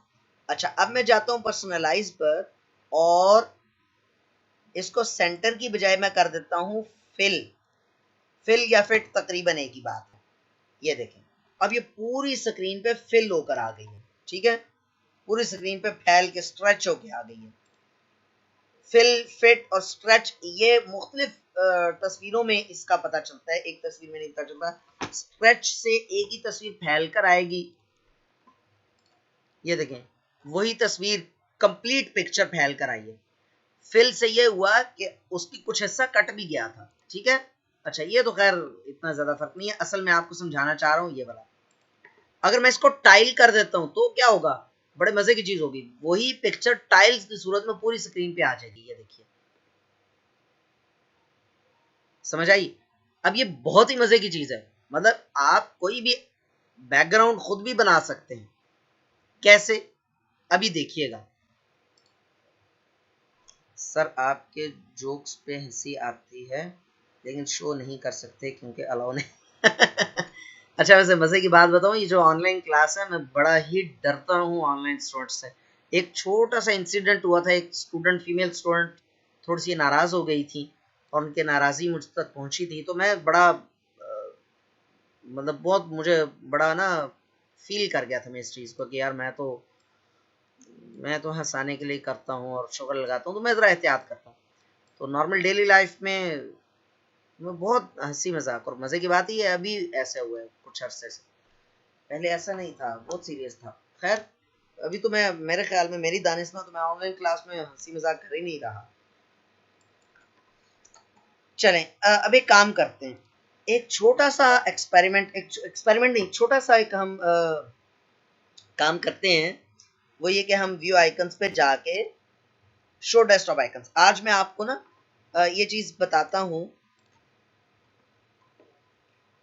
Speaker 1: अच्छा अब मैं जाता हूँ पर्सनलाइज पर और इसको सेंटर की बजाय मैं कर देता हूँ फिल। फिल या फिट तकरीबन एक ही बात है। ये देखें, अब ये पूरी स्क्रीन पे फिल होकर आ गई है। ठीक है, पूरी स्क्रीन पे फैल के स्ट्रेच होके आ गई है। फिल, फिट और स्ट्रेच ये मुख्तलिफ तस्वीरों में इसका पता चलता है, एक तस्वीर में नहीं पता चलता। स्ट्रेच से एक ही तस्वीर फैल कर आएगी, ये देखें वही तस्वीर कंप्लीट पिक्चर फैल कर आई है। फिल से ये हुआ कि उसकी कुछ हिस्सा कट भी गया था। ठीक है, अच्छा ये तो खैर इतना ज्यादा फर्क नहीं है, असल में आपको समझाना चाह रहा हूँ ये वाला। अगर मैं इसको टाइल कर देता हूं तो क्या होगा, बड़े मजे की चीज होगी, वही पिक्चर टाइल्स की सूरत में पूरी स्क्रीन पे आ जाएगी। ये देखिए, समझ आई? अब ये बहुत ही मजे की चीज है। मतलब आप कोई भी बैकग्राउंड खुद भी बना सकते हैं। कैसे, अभी देखिएगा। सर आपके जोक्स पे हंसी आती है लेकिन शो नहीं कर सकते क्योंकि अलाउ नहीं। अच्छा वैसे मजे की बात बताऊं, ये जो ऑनलाइन क्लास है मैं बड़ा ही डरता हूँ ऑनलाइन स्टूडेंट से। एक छोटा सा इंसिडेंट हुआ था, एक स्टूडेंट फीमेल स्टूडेंट थोड़ी सी नाराज हो गई थी और उनके नाराजगी मुझ तक पहुंची थी, तो मैं बड़ा मतलब बहुत मुझे बड़ा ना फील कर गया था मैं इस चीज़ को कि यार मैं तो हंसाने के लिए करता हूँ और शुगर लगाता हूँ, तो मैं ज़रा एहतियात करता हूँ। तो नॉर्मल डेली लाइफ में मैं बहुत हंसी मजाक और मज़े की बात ही है, अभी ऐसा हुआ है कुछ अरसे से, पहले ऐसा नहीं था, बहुत सीरियस था। खैर अभी तो मैं मेरे ख्याल में मेरी दानिश में तो मैं ऑनलाइन क्लास में हंसी मजाक कर ही नहीं रहा। चलें अब एक काम करते हैं, एक छोटा सा एक्सपेरिमेंट, एक एक्सपेरिमेंट नहीं, छोटा सा एक हम काम करते हैं। वो ये कि हम व्यू आइकन्स पे जाके शो डेस्कटॉप आइकन्स, आज मैं आपको ना ये चीज बताता हूं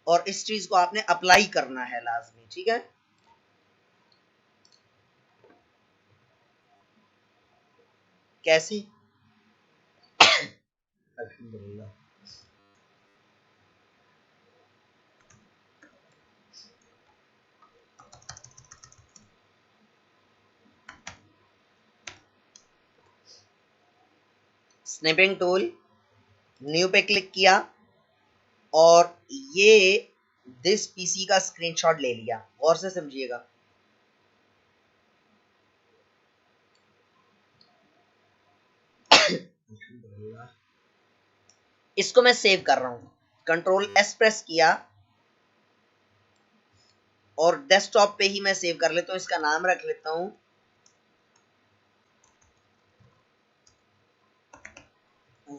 Speaker 1: और इस चीज को आपने अप्लाई करना है लाजमी, ठीक है। कैसे? अल्हम्दुलिल्लाह। स्नैपिंग टूल, न्यू पे क्लिक किया और ये दिस पीसी का स्क्रीनशॉट ले लिया, गौर से समझिएगा। इसको मैं सेव कर रहा हूं, कंट्रोल एस प्रेस किया और डेस्कटॉप पे ही मैं सेव कर लेता हूं। इसका नाम रख लेता हूं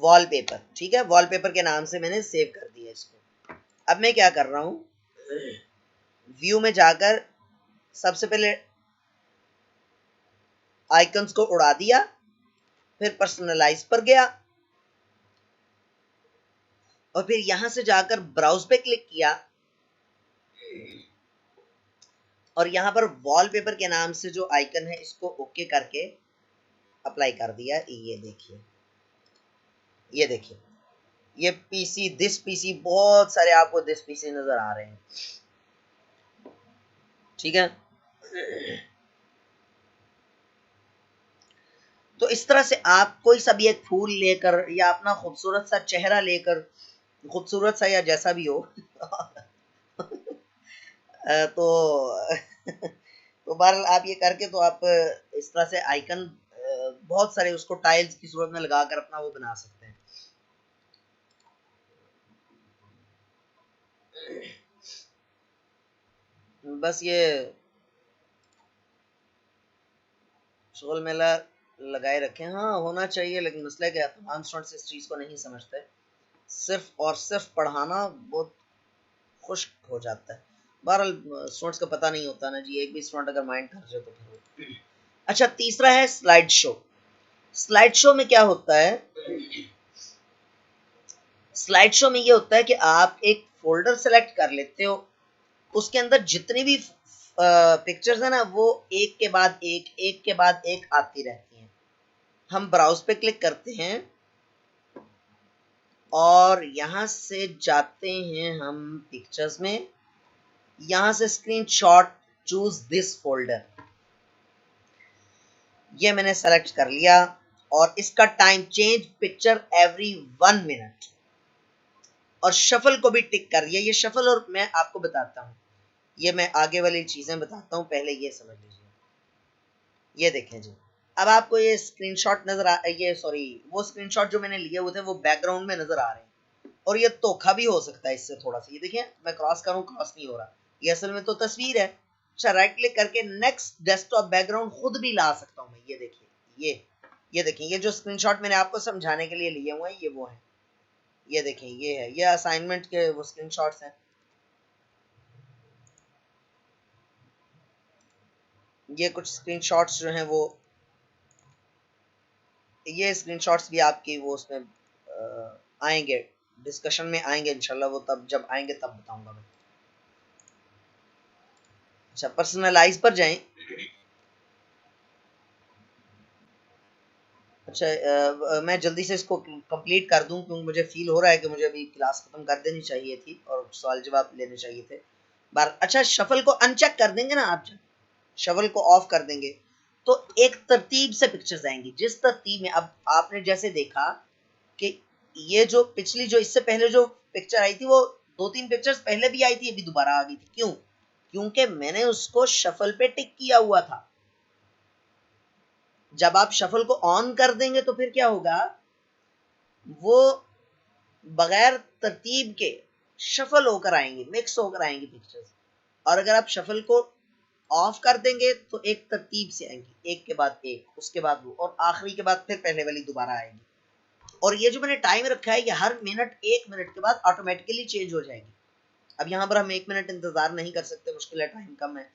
Speaker 1: वॉलपेपर, ठीक है, वॉलपेपर के नाम से मैंने सेव कर दिया इसको। अब मैं क्या कर रहा हूं, व्यू में जाकर सबसे पहले आइकन्स को उड़ा दिया, फिर पर्सनलाइज पर गया और फिर यहां से जाकर ब्राउज पे क्लिक किया और यहां पर वॉलपेपर के नाम से जो आइकन है इसको ओके करके अप्लाई कर दिया। ये देखिए, ये देखिए, ये पीसी, दिस पीसी, बहुत सारे आपको दिस पीसी नजर आ रहे हैं, ठीक है। तो इस तरह से आप कोई सा भी एक फूल लेकर या अपना खूबसूरत सा चेहरा लेकर, खूबसूरत सा या जैसा भी हो तो तो बहरहाल आप ये करके तो आप इस तरह से आइकन बहुत सारे उसको टाइल्स की सूरत में लगाकर अपना वो बना सकते हैं। बस ये शोल मेला लगाए रखे, हाँ होना चाहिए, लेकिन मसला क्या है तमाम स्टूडेंट्स इस चीज़ को नहीं समझते। सिर्फ और सिर्फ पढ़ाना बहुत खुश्क हो जाता है। बहरहाल स्टूडेंट्स का पता नहीं होता ना जी, एक भी स्टूडेंट अगर माइंड कर जाए तो फिर। अच्छा तीसरा है स्लाइड शो। स्लाइड शो में क्या होता है, स्लाइड शो में ये होता है कि आप एक फोल्डर सेलेक्ट कर लेते हो, उसके अंदर जितनी भी पिक्चर्स है ना वो एक के बाद एक के बाद एक आती रहती हैं। हम ब्राउज पे क्लिक करते हैं और यहां से जाते हैं हम पिक्चर्स में, यहां से स्क्रीनशॉट, चूज दिस फोल्डर, ये मैंने सेलेक्ट कर लिया और इसका time change picture every 1 minute और शफल को भी टिक कर लिया। ये शफल और मैं आपको बताता हूँ, ये मैं आगे वाली चीजें बताता हूँ, पहले ये समझ लीजिए। ये देखें जी, अब आपको ये स्क्रीनशॉट नजर आ, ये सॉरी वो स्क्रीनशॉट जो मैंने लिए हुए थे वो बैकग्राउंड में नजर आ रहे हैं और ये धोखा भी हो सकता है इससे थोड़ा सा। ये देखिए मैं क्रॉस करूँ, क्रॉस नहीं हो रहा, ये असल में तो तस्वीर है। अच्छा राइट क्लिक करके नेक्स्ट डेस्कटॉप बैकग्राउंड खुद भी ला सकता हूँ मैं। ये देखिए, ये देखिए, ये जो स्क्रीनशॉट मैंने आपको समझाने के लिए लिए हुए हैं ये वो है। ये देखें, ये है, ये असाइनमेंट के वो स्क्रीनशॉट्स हैं। ये कुछ स्क्रीनशॉट्स जो हैं वो, ये स्क्रीनशॉट्स भी आपकी वो उसमें आएंगे, डिस्कशन में आएंगे इंशाल्लाह, वो तब जब आएंगे तब बताऊंगा मैं। अच्छा पर्सनलाइज पर जाएं। अच्छा मैं जल्दी से इसको कंप्लीट कर दूं क्योंकि मुझे फील हो रहा है कि मुझे अभी क्लास खत्म कर देनी चाहिए थी और सवाल जवाब लेने चाहिए थे बार। अच्छा शफल को अनचेक कर देंगे ना आप, जब शफल को ऑफ कर देंगे तो एक तरतीब से पिक्चर्स आएंगी, जिस तरतीब में अब आपने जैसे देखा कि ये जो पिछली जो इससे पहले जो पिक्चर आई थी वो 2-3 पिक्चर्स पहले भी आई थी, अभी दोबारा आ गई थी। क्यों? क्योंकि मैंने उसको शफल पे टिक किया हुआ था। जब आप शफल को ऑन कर देंगे तो फिर क्या होगा, वो बगैर तरतीब के शफल होकर आएंगे, मिक्स होकर आएंगी पिक्चर्स। और अगर आप शफल को ऑफ कर देंगे तो एक तरतीब से आएंगी, एक के बाद एक, उसके बाद वो, और आखिरी के बाद फिर पहले वाली दोबारा आएगी। और ये जो मैंने टाइम रखा है ये हर मिनट 1 मिनट के बाद ऑटोमेटिकली चेंज हो जाएगी। अब यहाँ पर हम 1 मिनट इंतजार नहीं कर सकते, मुश्किल है, टाइम कम है।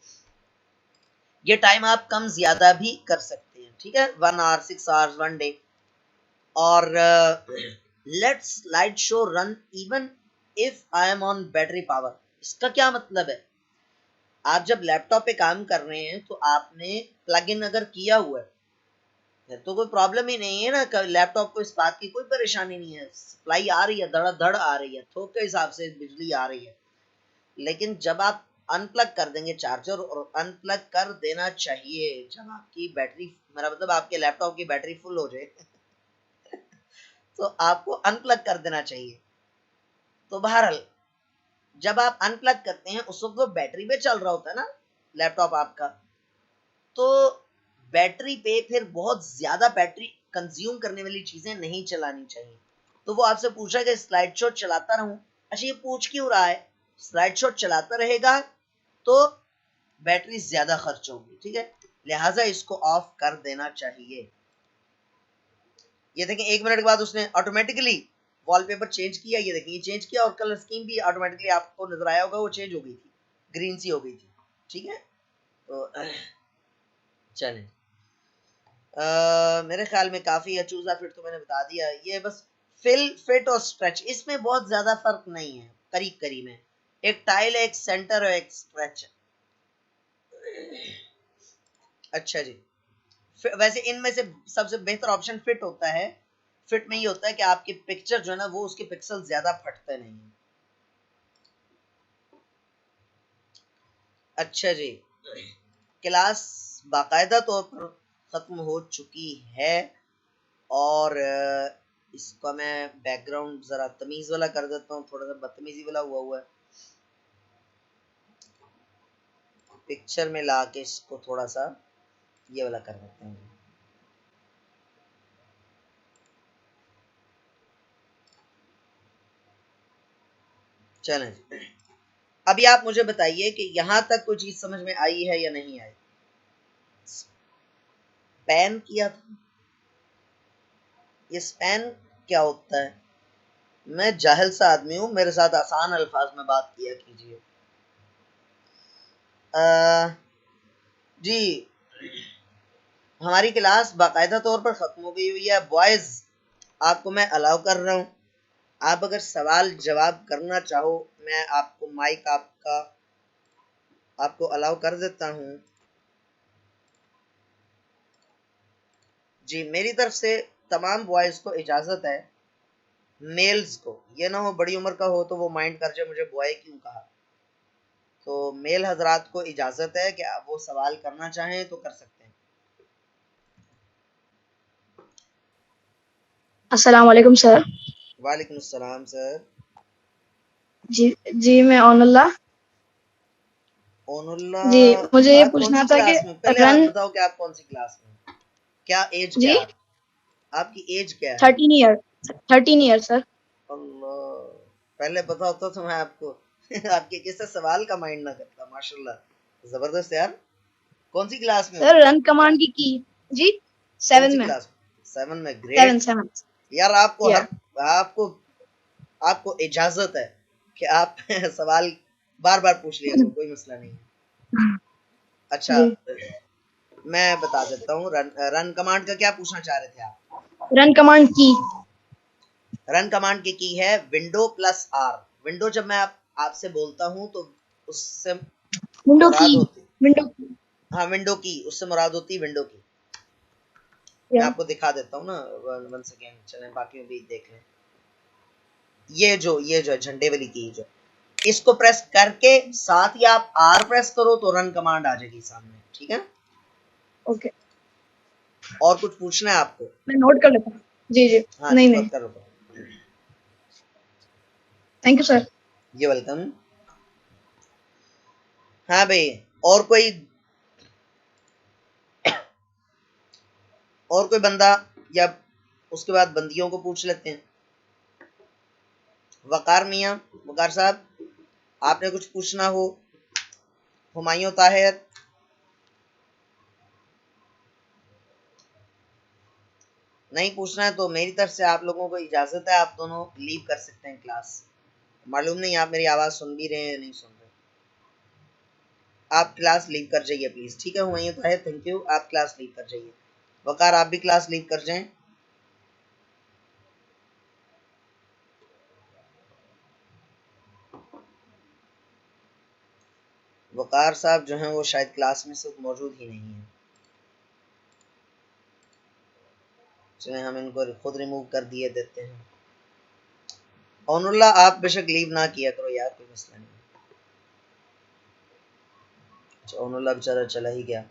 Speaker 1: ये टाइम आप कम ज्यादा भी कर सकते हैं, ठीक है, 1 आवर, 6 आवर्स, 1 डे। और let slide show run even if I am on battery power. इसका क्या मतलब है, आप जब लैपटॉप पे काम कर रहे हैं तो आपने प्लग इन अगर किया हुआ है तो कोई प्रॉब्लम ही नहीं है ना, लैपटॉप को इस बात की कोई परेशानी नहीं है, सप्लाई आ रही है, धड़ाधड़ आ रही है, थोक के हिसाब से बिजली आ रही है। लेकिन जब आप अनप्लग कर देंगे चार्जर, और अनप्लग कर देना चाहिए जब आपकी बैटरी, मेरा मतलब आपके लैपटॉप की बैटरी फुल हो जाए तो आपको अनप्लग कर देना चाहिए। तो बहरहाल जब आप अनप्लग करते हैं उस वक्त वो बैटरी पे चल रहा होता है ना लैपटॉप आपका, तो बैटरी पे फिर बहुत ज्यादा बैटरी कंज्यूम करने वाली चीजें नहीं चलानी चाहिए। तो वो आपसे पूछा कि स्लाइड शो चलाता रहूं। अच्छा ये पूछ क्यों रहा है, स्लाइड शो चलाता रहेगा तो बैटरी ज्यादा खर्च होगी, ठीक है, लिहाजा इसको ऑफ कर देना चाहिए। ये देखें 1 मिनट के बाद उसने ऑटोमेटिकली वॉलपेपर चेंज किया, ये देखिए ये चेंज किया, और कलर स्कीम भी ऑटोमेटिकली आपको नजर आया होगा, वो चेंज हो गई थी, ग्रीन सी हो गई थी, ठीक है। तो चलें, मेरे ख्याल में काफी है। चूजा फिट तो मैंने बता दिया, ये बस फिल, फिट और स्ट्रेच, इसमें बहुत ज्यादा फर्क नहीं है, करीब करीब है। एक टाइल है, एक सेंटर है, एक स्ट्रेच है। अच्छा जी, वैसे इनमें से सबसे बेहतर ऑप्शन फिट होता है। फिट में ये होता है कि आपकी पिक्चर जो है ना वो उसके पिक्सल ज्यादा फटते नहीं है। अच्छा जी, क्लास बाकायदा तौर पर खत्म हो चुकी है, और इसका मैं बैकग्राउंड जरा तमीज वाला कर देता हूँ, थोड़ा सा बदतमीजी वाला हुआ हुआ है, पिक्चर में ला के इसको थोड़ा सा ये वाला कर देते हैं। चलें, अभी आप मुझे बताइए कि यहाँ तक कोई चीज समझ में आई है या नहीं आई। स्पैन किया था, ये स्पैन क्या होता है? मैं जाहिल सा आदमी हूँ, मेरे साथ आसान अल्फाज में बात किया कीजिए। जी, हमारी क्लास बाकायदा तौर पर खत्म हो गई हुई है। बॉयज आपको मैं अलाउ कर रहा हूँ, आप अगर सवाल जवाब करना चाहो, मैं आपको माइक आपका आपको अलाउ कर देता हूँ। जी, मेरी तरफ से तमाम बॉयज को इजाजत है, मेल्स को, ये ना हो बड़ी उम्र का हो तो वो माइंड कर जाए मुझे बॉय क्यों कहा। तो मेल हजरात को इजाजत है कि वो सवाल करना चाहें तो कर सकते हैं।
Speaker 2: अस्सलाम वालेकुम सर।
Speaker 1: वालेकुम अस्सलाम सर।
Speaker 2: जी जी, मैं ओनुल्ला।
Speaker 1: ओनुल्ला,
Speaker 2: जी, मुझे ये
Speaker 1: आप कौन
Speaker 2: पूछना
Speaker 1: सी
Speaker 2: था कि
Speaker 1: क्लास में, पहले आप
Speaker 2: रन।
Speaker 1: बताओ कि आप कौन सी क्लास में, क्या एज क्या
Speaker 2: जी,
Speaker 1: है आपकी एज क्या है?
Speaker 2: 13 ईयर। 13 year sir.
Speaker 1: अल्लाह, पहले पता होता तो मैं आपको आपके किसी सवाल का माइंड ना करता। माशाल्लाह, जबरदस्त यार। कौन सी क्लास में हो?
Speaker 2: सर रन कमांड की। जी,
Speaker 1: कौन
Speaker 2: 7
Speaker 1: सी
Speaker 2: में।
Speaker 1: क्लास में? 7 में,
Speaker 2: 7
Speaker 1: ग्रेट।
Speaker 2: 7।
Speaker 1: यार आपको
Speaker 2: या
Speaker 1: हर आपको आपको इजाजत है कि आप सवाल बार बार पूछ लिया करो, कोई मसला नहीं है। अच्छा,
Speaker 2: जी,
Speaker 1: मैं बता देता हूँ, रन कमांड का क्या पूछना चाह रहे थे आप?
Speaker 2: रन कमांड की।
Speaker 1: रन कमांड की है विंडो प्लस आर। विंडो जब मैं आपसे बोलता हूँ तो उससे
Speaker 2: विंडो की।
Speaker 1: मुराद होती,
Speaker 2: विंडो की।
Speaker 1: हाँ विंडो की, उससे मुराद होती विंडो की। मैं
Speaker 2: या
Speaker 1: आपको दिखा देता हूँ ना वन सेकेंड, चलें बाकी भी देख लें। ये जो है झंडे वाली की जो, इसको प्रेस करके साथ ही आप आर प्रेस करो तो रन कमांड आ जाएगी सामने, ठीक है।
Speaker 2: ओके,
Speaker 1: और कुछ पूछना है आपको?
Speaker 2: मैं नोट कर लेता हूँ। जी जी,
Speaker 1: हाँ
Speaker 2: नहीं
Speaker 1: जी,
Speaker 2: नहीं,
Speaker 1: करो।
Speaker 2: Thank you sir.
Speaker 1: ये वेलकम। हाँ भाई, और कोई बंदा, या उसके बाद बंदियों को पूछ लेते हैं। वकार मियाँ, वकार साहब, आपने कुछ पूछना हो? हुमायूं ताहिर, नहीं पूछना है तो मेरी तरफ से आप लोगों को इजाजत है, आप दोनों लीव कर सकते हैं क्लास। मालूम नहीं आप मेरी आवाज सुन भी रहे हैं या नहीं सुन रहे। आप क्लास लीव कर जाइए प्लीज, ठीक है हुमायूं ताहिर, थैंक यू, आप क्लास लीव कर जाइए। वकार आप भी क्लास लीव कर जाएं। वकार साहब जो हैं वो शायद क्लास में सब मौजूद ही नहीं है। चलें हम इनको खुद रिमूव कर दिए देते हैं। ओनुल्ला आप बेशक लीव ना किया करो यार, कोई मसला नहीं। अच्छा ओनुल्ला बेचारा चला ही गया।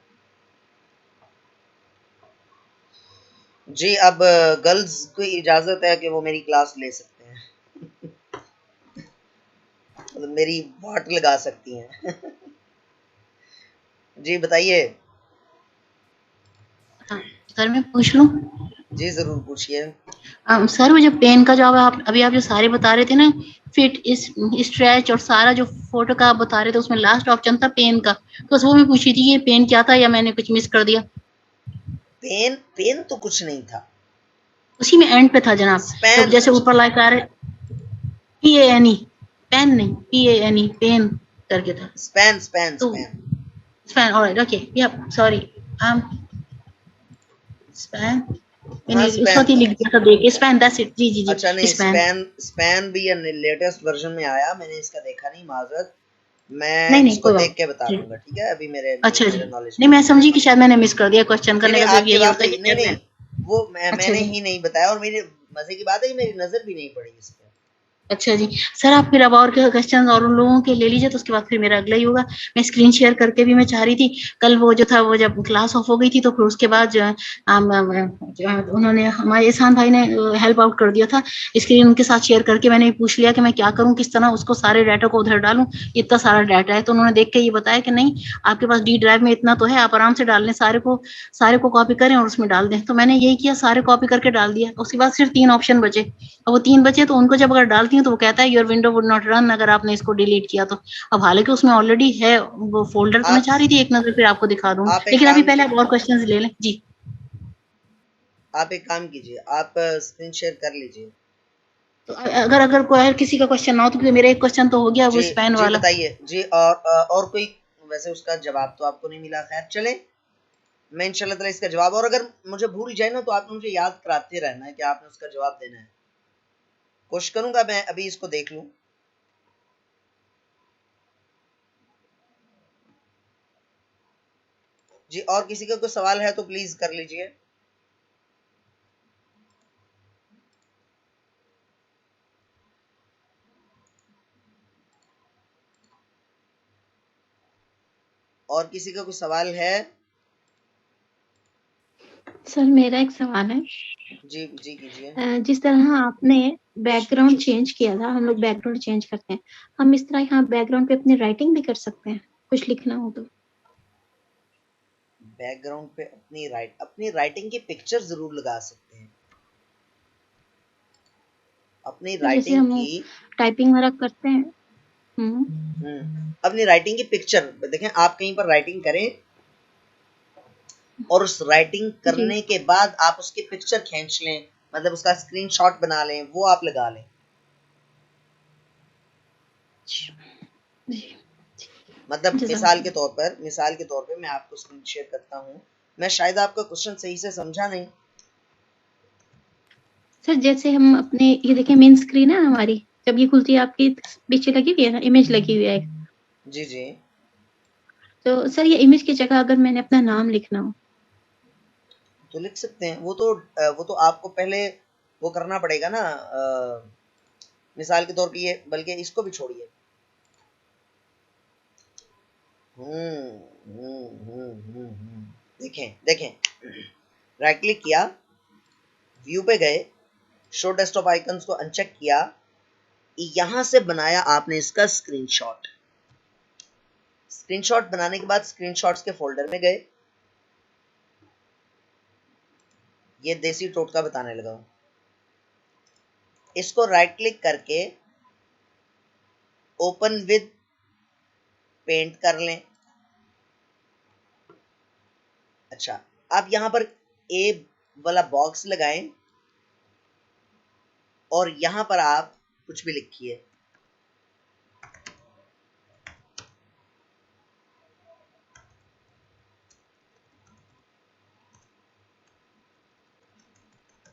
Speaker 1: जी अब गर्ल्स को इजाजत है कि वो मेरी क्लास ले सकते हैं। मतलब मेरी बात लगा सकती हैं। जी बताइए।
Speaker 3: हाँ, सर मैं पूछ लूं?
Speaker 1: जी जरूर पूछिए।
Speaker 3: सर वो जो पेन का जॉब आप अभी आप जो सारे बता रहे थे ना, फिट इस स्ट्रेच और सारा जो फोटो का आप बता रहे थे, उसमें लास्ट ऑप्शन था पेन का, तो बस वो मैं पूछी थी ये पेन क्या था या मैंने कुछ मिस कर दिया?
Speaker 1: पेन तो कुछ नहीं था,
Speaker 3: उसी में एंड पे था जनाब। तो
Speaker 1: स्पैन।
Speaker 3: जैसे
Speaker 1: अच्छा
Speaker 3: ऊपर लाइक आ रहे PANE, पेन नहीं PANE, पेन करके था।
Speaker 1: स्पैन
Speaker 3: तो स्पैन, ऑलराइट, ओके, या सॉरी, स्पैन
Speaker 1: हाँ
Speaker 3: मैंने उस
Speaker 1: स्पैन
Speaker 3: वक्त ही
Speaker 1: था।
Speaker 3: लिख दिया था, देखिए स्पैन, दैट्स इट। जी जी
Speaker 1: अच्छा
Speaker 3: जी,
Speaker 1: नहीं,
Speaker 3: स्पैन।
Speaker 1: स्पैन भी लेटेस्ट वर्जन में आया, मैंने इसका देखा नहीं, माजरत। मैं
Speaker 3: नहीं नहीं,
Speaker 1: इसको
Speaker 3: कोई
Speaker 1: देख
Speaker 3: बात
Speaker 1: के बता
Speaker 3: नहीं।
Speaker 1: दूंगा, ठीक है, अभी मेरे
Speaker 3: अच्छा जी,
Speaker 1: मेरे नॉलेज
Speaker 3: नहीं
Speaker 1: में
Speaker 3: मैं
Speaker 1: नहीं।
Speaker 3: समझी कि शायद मैंने मिस कर दिया क्वेश्चन
Speaker 1: नहीं
Speaker 3: करने
Speaker 1: नहीं,
Speaker 3: का, जब
Speaker 1: आपकी
Speaker 3: यही होता है
Speaker 1: वाकई
Speaker 3: कि
Speaker 1: नहीं
Speaker 3: शायद
Speaker 1: नहीं,
Speaker 3: मैं।
Speaker 1: वो
Speaker 3: अच्छा
Speaker 1: मैंने
Speaker 3: जी,
Speaker 1: ही नहीं बताया, और मेरे मजे की बात है कि मेरी नजर भी नहीं पड़ी इस पे।
Speaker 3: अच्छा जी। सर आप फिर अब और क्वेश्चन और उन लोगों के ले लीजिए, तो उसके बाद फिर मेरा अगला ही होगा। मैं स्क्रीन शेयर करके भी मैं चाह रही थी, कल वो जो था वो जब क्लास ऑफ हो गई थी तो फिर उसके बाद जो है उन्होंने हमारे एहसान भाई ने हेल्प आउट कर दिया था, स्क्रीन उनके साथ शेयर करके मैंने पूछ लिया कि मैं क्या करूँ, किस तरह उसको सारे डाटा को उधर डालूं, इतना सारा डाटा है। तो उन्होंने देख के ये बताया कि नहीं, आपके पास डी ड्राइव में इतना तो है, आप आराम से डाल लें, सारे को कॉपी करें और उसमें डाल दें। तो मैंने यही किया, सारे कॉपी करके डाल दिया। उसके बाद सिर्फ 3 ऑप्शन बचे, और वो 3 बचे तो उनको जब अगर डालती हूँ तो वो कहता है your window would not run, अगर आपने इसको डिलीट किया तो। अब हालांकि उसमें ऑलरेडी है वो फोल्डर, तो मैं
Speaker 1: आप
Speaker 3: चाह रही थी एक नजर फिर आपको दिखा दूं,
Speaker 1: आप एक
Speaker 3: लेकिन अभी
Speaker 1: काम
Speaker 3: पहले
Speaker 1: की
Speaker 3: आप और क्वेश्चंस ले लें जी।
Speaker 1: आप एक काम कीजिए, आप स्क्रीन शेयर कर लीजिए।
Speaker 3: तो अगर अगर कोई किसी का क्वेश्चन ना हो तो, क्योंकि मेरा एक क्वेश्चन तो हो गया वो
Speaker 1: जी
Speaker 3: स्पैन
Speaker 1: जी
Speaker 3: वाला।
Speaker 1: बताइए जी। और कोई, वैसे उसका जवाब तो आपको नहीं मिला, खैर चले, मैं इंशाल्लाह ताला इसका जवाब, और अगर मुझे भूल जाए ना तो आपने मुझे याद कराते रहना है कि आपने उसका जवाब देना है। कोशिश करूंगा मैं अभी इसको देख लूं। जी और किसी का कोई सवाल है तो प्लीज कर लीजिए। और किसी का कोई सवाल है?
Speaker 2: सर मेरा एक सवाल है।
Speaker 1: जी जी कीजिए।
Speaker 2: जिस तरह आपने बैकग्राउंड चेंज किया था, हम लोग बैकग्राउंड चेंज करते हैं, हम इस तरह यहाँ बैकग्राउंड पे अपनी राइटिंग भी कर सकते हैं, कुछ लिखना हो तो?
Speaker 1: बैकग्राउंड पे अपनी राइटिंग की पिक्चर जरूर लगा सकते हैं, अपनी
Speaker 2: तो जैसे
Speaker 1: राइटिंग
Speaker 2: हम
Speaker 1: की।
Speaker 2: टाइपिंग वगैरह करते हैं।
Speaker 1: अपनी राइटिंग की पिक्चर देखें, आप कहीं पर राइटिंग करें और उस राइटिंग
Speaker 2: जी
Speaker 1: करने के बाद आप उसकी पिक्चर खींच लें, मतलब उसका स्क्रीनशॉट बना लें, वो आप लगा लें।
Speaker 2: जी,
Speaker 1: मतलब
Speaker 2: जज़ाकल्लाह।
Speaker 1: मिसाल के तौर पे मैं आपको स्क्रीन शेयर करता हूँ। मैं शायद आपका क्वेश्चन सही से समझा नहीं।
Speaker 2: सर जैसे हम अपने ये देखें, मेन स्क्रीन है हमारी, जब ये खुलती है आपकी पीछे लगी हुई है ना, इमेज लगी हुई है एक।
Speaker 1: जी जी।
Speaker 2: तो सर ये इमेज की जगह अगर मैंने अपना नाम लिखना हो,
Speaker 1: तो लिख सकते हैं। वो तो आपको पहले वो करना पड़ेगा ना, मिसाल के तौर पे ये, बल्कि इसको भी छोड़िए। देखें देखें, राइट क्लिक किया, व्यू पे गए, शो डेस्कटॉप आइकन्स को अनचेक किया, यहां से बनाया आपने इसका स्क्रीनशॉट। स्क्रीनशॉट बनाने के बाद स्क्रीनशॉट्स के फोल्डर में गए, ये देसी टोटका बताने लगा हूं। इसको राइट क्लिक करके ओपन विद पेंट कर लें। अच्छा, आप यहां पर ए वाला बॉक्स लगाएं और यहां पर आप कुछ भी लिखिए।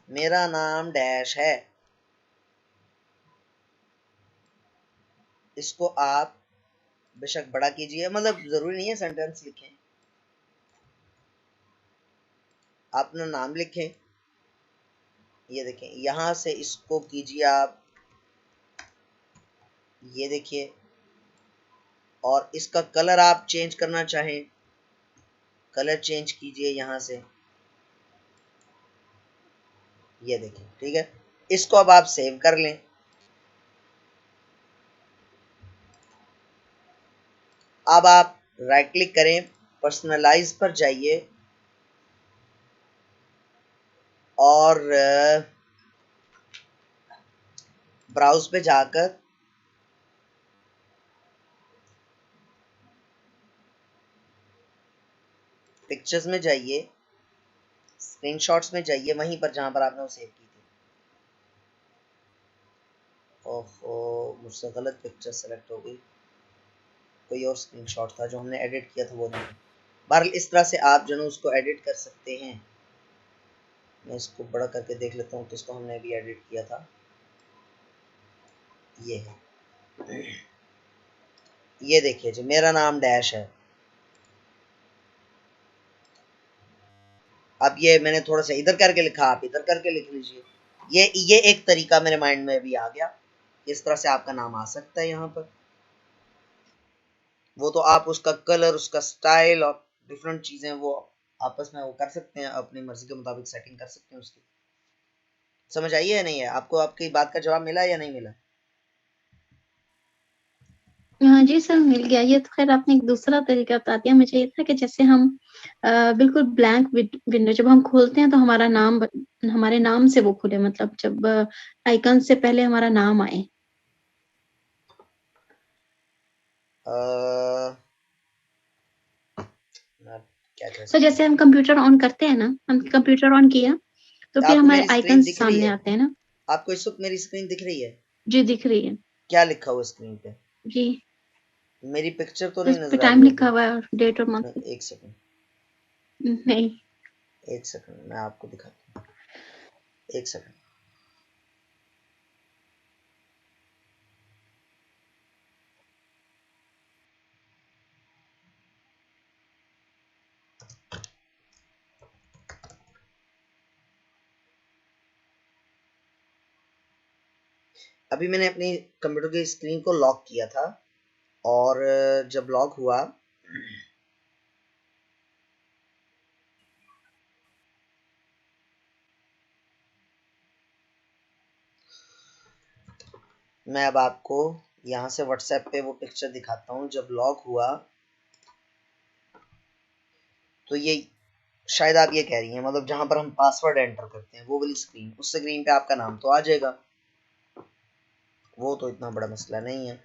Speaker 1: मेरा नाम डैश है। इसको आप बेशक बड़ा कीजिए, मतलब जरूरी नहीं है सेंटेंस लिखें, आप अपना नाम लिखें। ये देखें, यहां से इसको कीजिए आप, ये देखिए, और इसका कलर आप चेंज करना चाहें, कलर चेंज कीजिए यहां से, ये देखिए, ठीक है। इसको अब आप सेव कर लें। अब आप राइट क्लिक करें, पर्सनलाइज पर जाइए और ब्राउज पे जाकर पिक्चर्स में जाइए, स्क्रीनशॉट्स में जाइए, वहीं पर जहां पर आपने वो सेव की थी। ओहो, मुझसे गलत पिक्चर सेलेक्ट हो गई, कोई और स्क्रीनशॉट था जो हमने एडिट किया था, वो नहीं। बहरहाल इस तरह से आप जो है उसको एडिट कर सकते हैं। मैं इसको बड़ा करके देख लेता हूँ, तो इसको हमने अभी एडिट किया था, ये है, ये देखिए जी, मेरा नाम डैश है। अब ये मैंने थोड़ा सा इधर करके लिखा, आप इधर करके लिख लीजिए। ये एक तरीका मेरे माइंड में भी आ गया, इस तरह से आपका नाम आ सकता है यहाँ पर। वो तो आप उसका कलर, उसका स्टाइल और डिफरेंट चीजें वो आपस में वो कर सकते हैं, अपनी मर्जी के मुताबिक सेटिंग कर सकते हैं उसकी। समझ आई है या नहीं है आपको? आपकी बात का जवाब मिला या नहीं मिला?
Speaker 2: हाँ जी सर, मिल गया। ये तो खैर आपने एक दूसरा तरीका बता दिया। मुझे ये था कि जैसे हम बिल्कुल ब्लैंक विंडो जब हम खोलते हैं तो हमारा नाम हमारे नाम से वो खुले, मतलब जब आइकन से पहले हमारा नाम आए।
Speaker 1: क्या कह
Speaker 2: तो
Speaker 1: सकते
Speaker 2: जैसे
Speaker 1: हैं?
Speaker 2: हम कंप्यूटर ऑन करते हैं ना, हम कंप्यूटर ऑन किया तो फिर
Speaker 1: आपको
Speaker 2: हमारे
Speaker 1: मेरी
Speaker 2: आइकन
Speaker 1: स्क्रीन दिख रही
Speaker 2: सामने
Speaker 1: है?
Speaker 2: आते हैं ना।
Speaker 1: आपको इस वक्त मेरी स्क्रीन दिख रही है?
Speaker 2: जी दिख रही है।
Speaker 1: क्या लिखा हुआ स्क्रीन पे?
Speaker 2: जी,
Speaker 1: मेरी पिक्चर तो
Speaker 2: तो
Speaker 1: नहीं
Speaker 2: इस पे
Speaker 1: नजर आ
Speaker 2: टाइम
Speaker 1: रही
Speaker 2: लिखा
Speaker 1: अभी।
Speaker 2: हुआ है और डेट और मंथ।
Speaker 1: एक सेकंड,
Speaker 2: नहीं,
Speaker 1: एक सेकंड, मैं आपको दिखाता हूँ, एक सेकंड। अभी मैंने अपनी कंप्यूटर की स्क्रीन को लॉक किया था, और जब लॉक हुआ मैं अब आपको यहाँ से व्हाट्सएप पे वो पिक्चर दिखाता हूँ। जब लॉक हुआ तो ये शायद आप ये कह रही हैं, मतलब जहां पर हम पासवर्ड एंटर करते हैं वो वाली स्क्रीन, उस स्क्रीन पे आपका नाम तो आ जाएगा, वो तो इतना बड़ा मसला नहीं है।